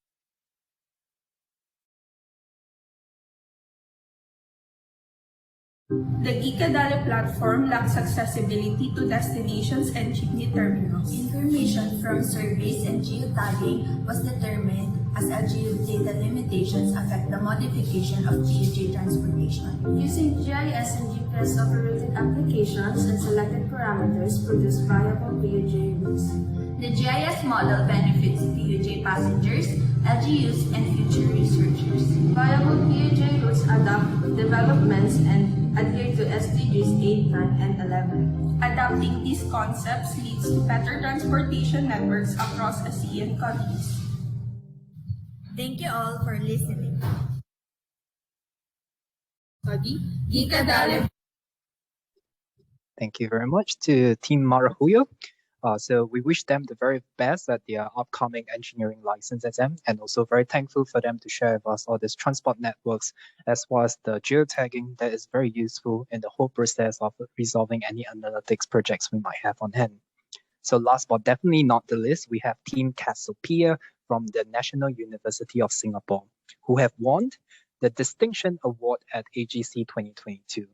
The Ikadale platform lacks accessibility to destinations and jeepney terminals. Information from surveys and geotagging was determined as LGU data limitations affect the modification of PUJ transportation. Using GIS and GPS operated applications and selected parameters produce viable PUJ routes. The GIS model benefits PUJ passengers, LGUs, and future researchers. Viable PUJ routes adopt developments and adhere to SDGs 8, 9, and 11. Adapting these concepts leads to better transportation networks across ASEAN countries. Thank you all for listening. Study Ikadale. Thank you very much to Team Marahuyo. So we wish them the very best at their upcoming engineering license exam, and also very thankful for them to share with us all these transport networks as well as the geotagging that is very useful in the whole process of resolving any analytics projects we might have on hand. So last but definitely not the least, we have Team Cassiopeia from the National University of Singapore, who have won the Distinction Award at AGC 2022.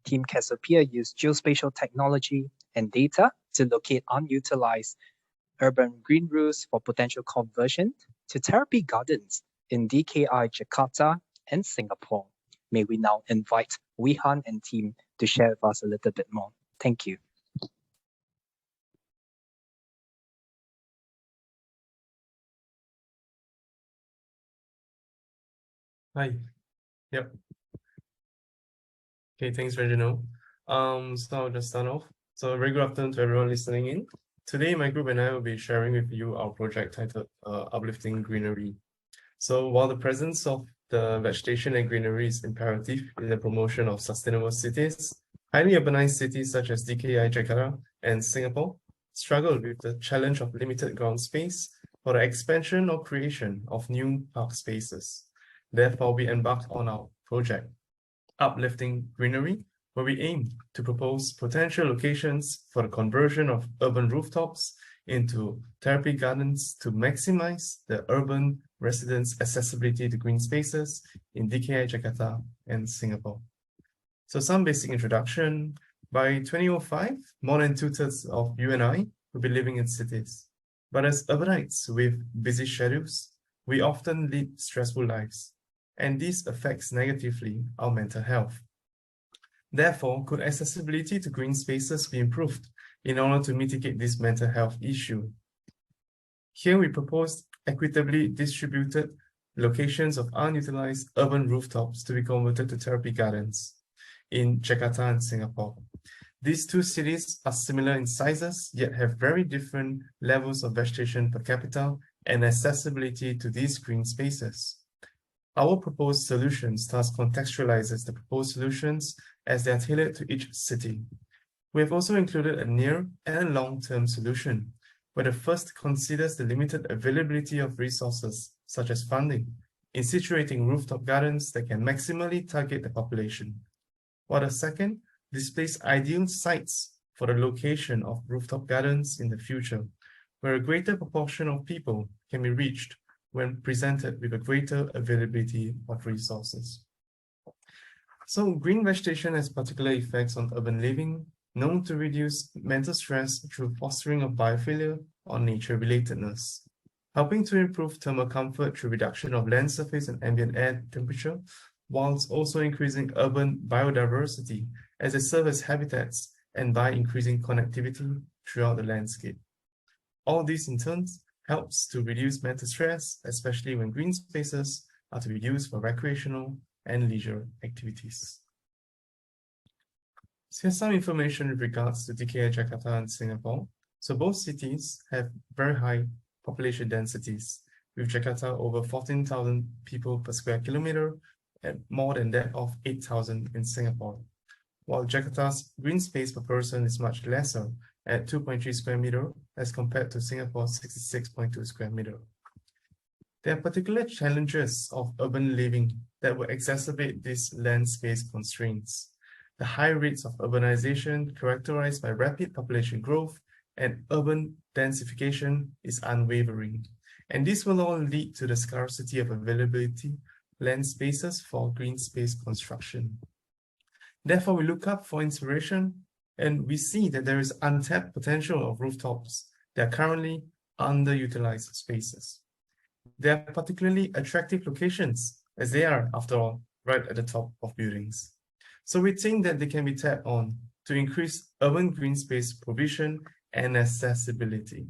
Team Cassiopeia used geospatial technology and data to locate unutilized urban green roofs for potential conversion to therapy gardens in DKI, Jakarta, and Singapore. May we now invite Wihan and team to share with us a little bit more. Thank you. Hi. Yep. Okay, thanks, Reginald. So I'll just start off. So a very good afternoon to everyone listening in. Today, my group and I will be sharing with you our project titled Uplifting Greenery. So while the presence of the vegetation and greenery is imperative in the promotion of sustainable cities, highly urbanized cities such as DKI, Jakarta, and Singapore struggle with the challenge of limited ground space for the expansion or creation of new park spaces. Therefore, we embarked on our project, Uplifting Greenery, where we aim to propose potential locations for the conversion of urban rooftops into therapy gardens to maximize the urban residents' accessibility to green spaces in DKI, Jakarta, and Singapore. So some basic introduction. By 2005, more than 2/3 of you and I will be living in cities. But as urbanites with busy schedules, we often lead stressful lives, and this affects negatively our mental health. Therefore, could accessibility to green spaces be improved in order to mitigate this mental health issue? Here we proposed equitably distributed locations of unutilized urban rooftops to be converted to therapy gardens in Jakarta and Singapore. These two cities are similar in sizes, yet have very different levels of vegetation per capita and accessibility to these green spaces. Our proposed solutions thus contextualizes the proposed solutions as they are tailored to each city. We have also included a near and long-term solution, where the first considers the limited availability of resources, such as funding, in situating rooftop gardens that can maximally target the population, while the second displays ideal sites for the location of rooftop gardens in the future, where a greater proportion of people can be reached when presented with a greater availability of resources. So green vegetation has particular effects on urban living, known to reduce mental stress through fostering of biophilia or nature-relatedness, helping to improve thermal comfort through reduction of land surface and ambient air temperature, whilst also increasing urban biodiversity as they serve as habitats and by increasing connectivity throughout the landscape. All this in turn helps to reduce mental stress, especially when green spaces are to be used for recreational and leisure activities. So here's some information with regards to DKI, Jakarta, and Singapore. So both cities have very high population densities, with Jakarta over 14,000 people per square kilometer and more than that of 8,000 in Singapore, while Jakarta's green space per person is much lesser at 2.3 square meter as compared to Singapore's 66.2 square meter. There are particular challenges of urban living that will exacerbate these land space constraints. The high rates of urbanization characterized by rapid population growth and urban densification is unwavering. And this will all lead to the scarcity of availability land spaces for green space construction. Therefore, we look up for inspiration and we see that there is untapped potential of rooftops that are currently underutilized spaces. They are particularly attractive locations as they are, after all, right at the top of buildings. So we think that they can be tapped on to increase urban green space provision and accessibility.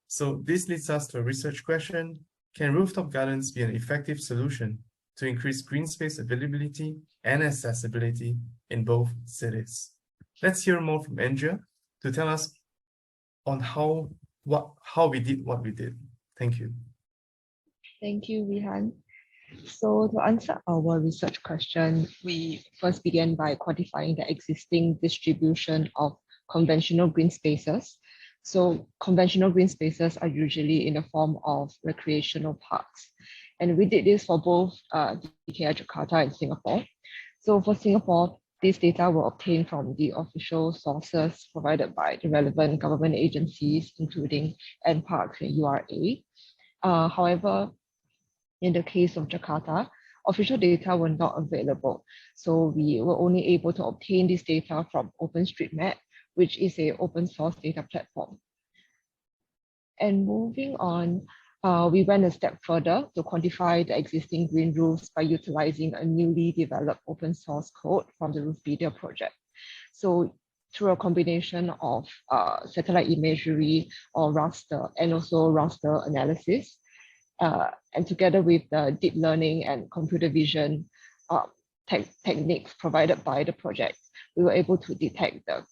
So this leads us to a research question: can rooftop gardens be an effective solution to increase green space availability and accessibility in both cities? Let's hear more from Andrea to tell us on how we did what we did. Thank you. Thank you, Rihan. So to answer our research question, we first began by quantifying the existing distribution of conventional green spaces. So conventional green spaces are usually in the form of recreational parks. And we did this for both DKI Jakarta and Singapore. So for Singapore, these data were obtained from the official sources provided by the relevant government agencies, including NParks and URA. However, in the case of Jakarta, official data were not available. So we were only able to obtain this data from OpenStreetMap, which is an open source data platform. And moving on, we went a step further to quantify the existing green roofs by utilizing a newly developed open source code from the Roofpedia project. So through a combination of satellite imagery or raster and also raster analysis, and together with the deep learning and computer vision techniques provided by the project, we were able to detect the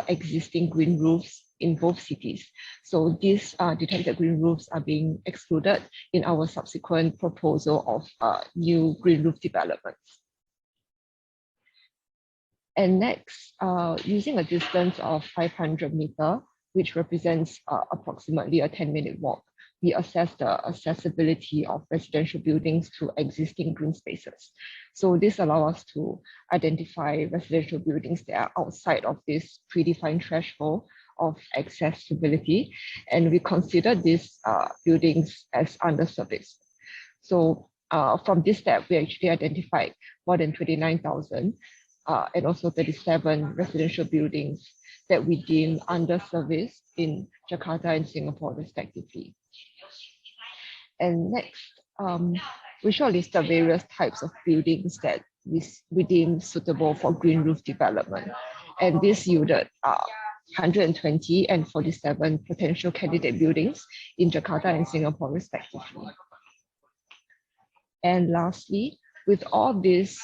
existing green roofs in both cities. So these detected green roofs are being excluded in our subsequent proposal of new green roof developments. And next, using a distance of 500 meters, which represents approximately a 10-minute walk, we assess the accessibility of residential buildings to existing green spaces. So this allows us to identify residential buildings that are outside of this predefined threshold of accessibility, and we consider these buildings as underserviced. So from this step, we actually identified more than 29,000 and also 37 residential buildings that we deem underserviced in Jakarta and Singapore respectively. And next, we shortlisted various types of buildings that we deem suitable for green roof development. And this yielded 120 and 47 potential candidate buildings in Jakarta and Singapore respectively. And lastly, with all these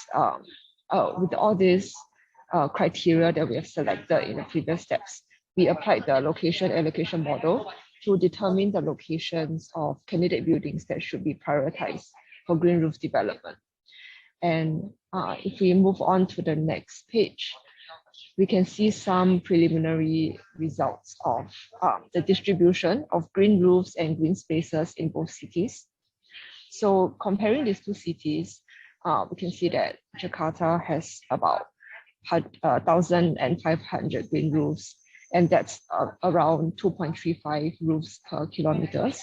criteria that we have selected in the previous steps, we applied the location allocation model to determine the locations of candidate buildings that should be prioritized for green roof development. And if we move on to the next page, we can see some preliminary results of the distribution of green roofs and green spaces in both cities. So comparing these two cities, we can see that Jakarta has about 1,500 green roofs, and that's around 2.35 roofs per kilometers.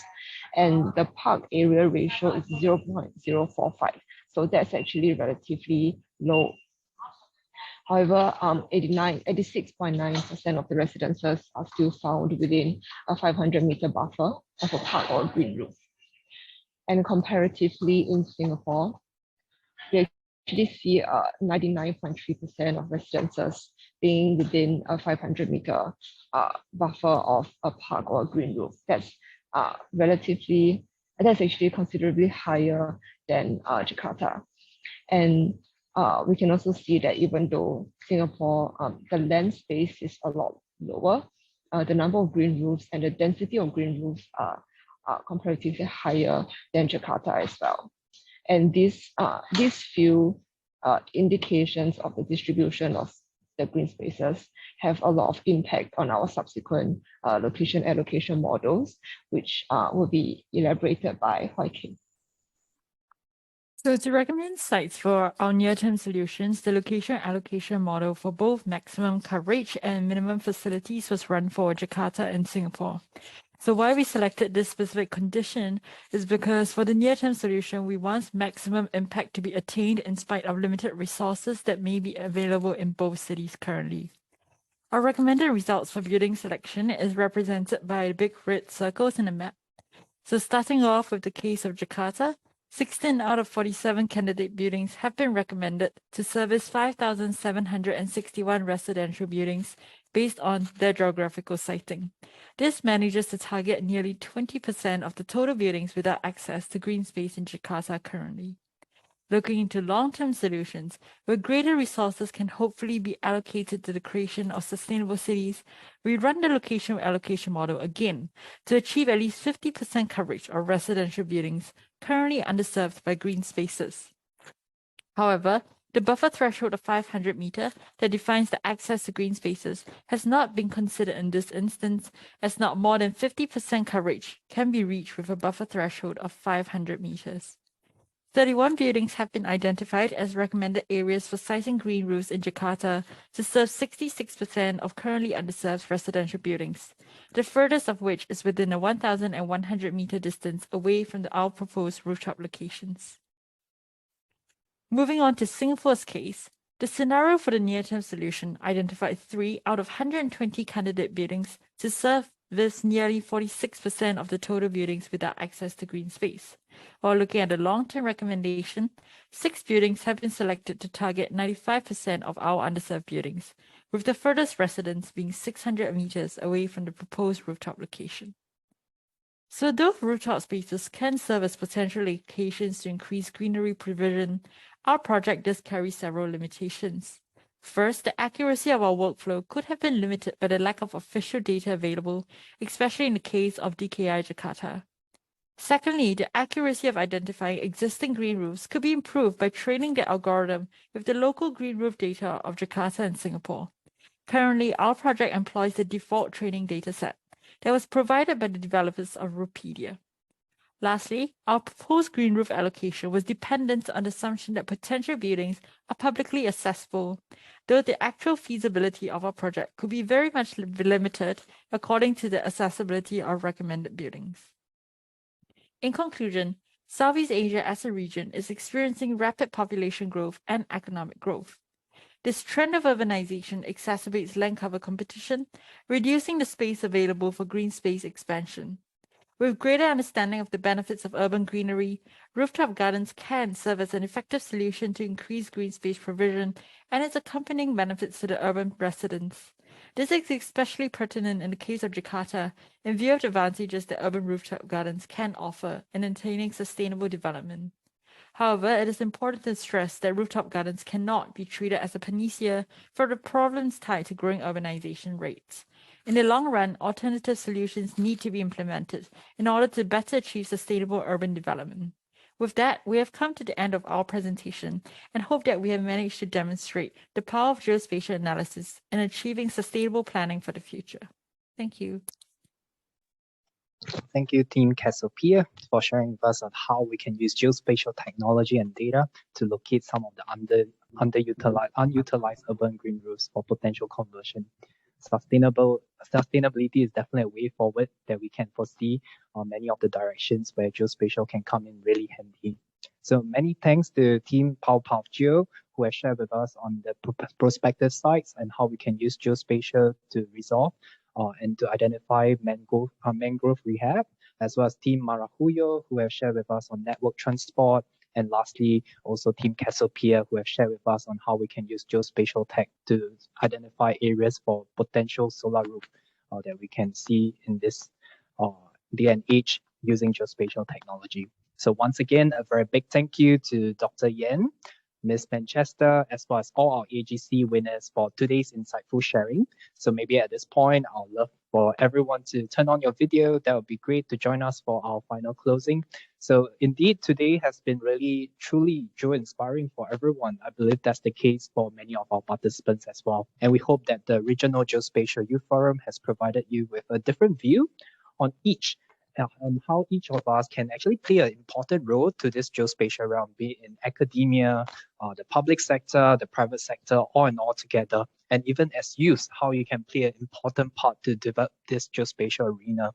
And the park area ratio is 0.045. So that's actually relatively low. However, 86.9% of the residences are still found within a 500-meter buffer of a park or green roof. And comparatively in Singapore, we actually see 99.3% of residences being within a 500-meter buffer of a park or a green roof. That's actually considerably higher than Jakarta. And we can also see that even though Singapore, the land space is a lot lower, the number of green roofs and the density of green roofs are comparatively higher than Jakarta as well. And these few indications of the distribution of the green spaces have a lot of impact on our subsequent location allocation models, which will be elaborated by Hoi King. So to recommend sites for our near-term solutions, the location allocation model for both maximum coverage and minimum facilities was run for Jakarta and Singapore. So why we selected this specific condition is because for the near-term solution, we want maximum impact to be attained in spite of limited resources that may be available in both cities currently. Our recommended results for building selection is represented by big red circles in the map. So starting off with the case of Jakarta, 16 out of 47 candidate buildings have been recommended to service 5,761 residential buildings based on their geographical siting. This manages to target nearly 20% of the total buildings without access to green space in Jakarta currently. Looking into long-term solutions, where greater resources can hopefully be allocated to the creation of sustainable cities, we run the location allocation model again to achieve at least 50% coverage of residential buildings currently underserved by green spaces. However, the buffer threshold of 500 meters that defines the access to green spaces has not been considered in this instance, as not more than 50% coverage can be reached with a buffer threshold of 500 meters. 31 buildings have been identified as recommended areas for siting green roofs in Jakarta to serve 66% of currently underserved residential buildings, the furthest of which is within a 1,100 meter distance away from our proposed rooftop locations. Moving on to Singapore's case, the scenario for the near-term solution identified 3 out of 120 candidate buildings to serve this nearly 46% of the total buildings without access to green space. While looking at the long-term recommendation, 6 buildings have been selected to target 95% of our underserved buildings, with the furthest residence being 600 meters away from the proposed rooftop location. So though rooftop spaces can serve as potential locations to increase greenery provision, our project does carry several limitations. First, the accuracy of our workflow could have been limited by the lack of official data available, especially in the case of DKI Jakarta. Secondly, the accuracy of identifying existing green roofs could be improved by training the algorithm with the local green roof data of Jakarta and Singapore. Currently, our project employs the default training dataset that was provided by the developers of Roopedia. Lastly, our proposed green roof allocation was dependent on the assumption that potential buildings are publicly accessible, though the actual feasibility of our project could be very much limited according to the accessibility of recommended buildings. In conclusion, Southeast Asia as a region is experiencing rapid population growth and economic growth. This trend of urbanization exacerbates land cover competition, reducing the space available for green space expansion. With greater understanding of the benefits of urban greenery, rooftop gardens can serve as an effective solution to increase green space provision and its accompanying benefits to the urban residents. This is especially pertinent in the case of Jakarta, in view of the advantages that urban rooftop gardens can offer in attaining sustainable development. However, it is important to stress that rooftop gardens cannot be treated as a panacea for the problems tied to growing urbanization rates. In the long run, alternative solutions need to be implemented in order to better achieve sustainable urban development. With that, we have come to the end of our presentation and hope that we have managed to demonstrate the power of geospatial analysis in achieving sustainable planning for the future. Thank you. Thank you, Team Cassiopeia, for sharing with us on how we can use geospatial technology and data to locate some of the unutilized urban green roofs for potential conversion. Sustainability is definitely a way forward that we can foresee many of the directions where geospatial can come in really handy. So many thanks to Team Pow Geo, who has shared with us on the prospective sites and how we can use geospatial to resolve and to identify mangrove rehab, as well as Team Marahuyo, who have shared with us on network transport, and lastly, also Team Cassiopeia, who have shared with us on how we can use geospatial tech to identify areas for potential solar roof that we can see in this day and age using geospatial technology. So once again, a very big thank you to Dr. Yen Ms. Manchester, as well as all our AGC winners for today's insightful sharing. So maybe at this point, I'd love for everyone to turn on your video. That would be great to join us for our final closing. So indeed, today has been really, truly geo-inspiring for everyone. I believe that's the case for many of our participants as well. And we hope that the Regional Geospatial Youth Forum has provided you with a different view on how each of us can actually play an important role to this geospatial realm, be it in academia, the public sector, the private sector, all in all together. And even as youth, how you can play an important part to develop this geospatial arena.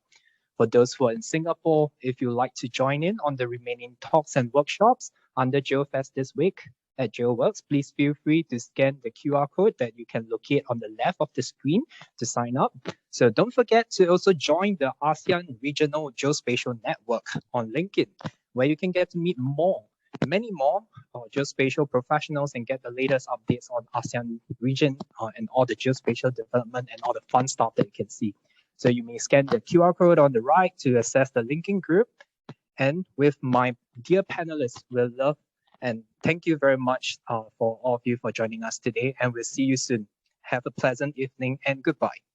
For those who are in Singapore, if you'd like to join in on the remaining talks and workshops under GeoFest this week at GeoWorks, please feel free to scan the QR code that you can locate on the left of the screen to sign up. So don't forget to also join the ASEAN Regional Geospatial Network on LinkedIn, where you can get to meet many more geospatial professionals and get the latest updates on ASEAN region and all the geospatial development and all the fun stuff that you can see. So you may scan the QR code on the right to access the linking group. And with my dear panelists, we'll love and thank you very much for all of you for joining us today. And we'll see you soon. Have a pleasant evening and goodbye.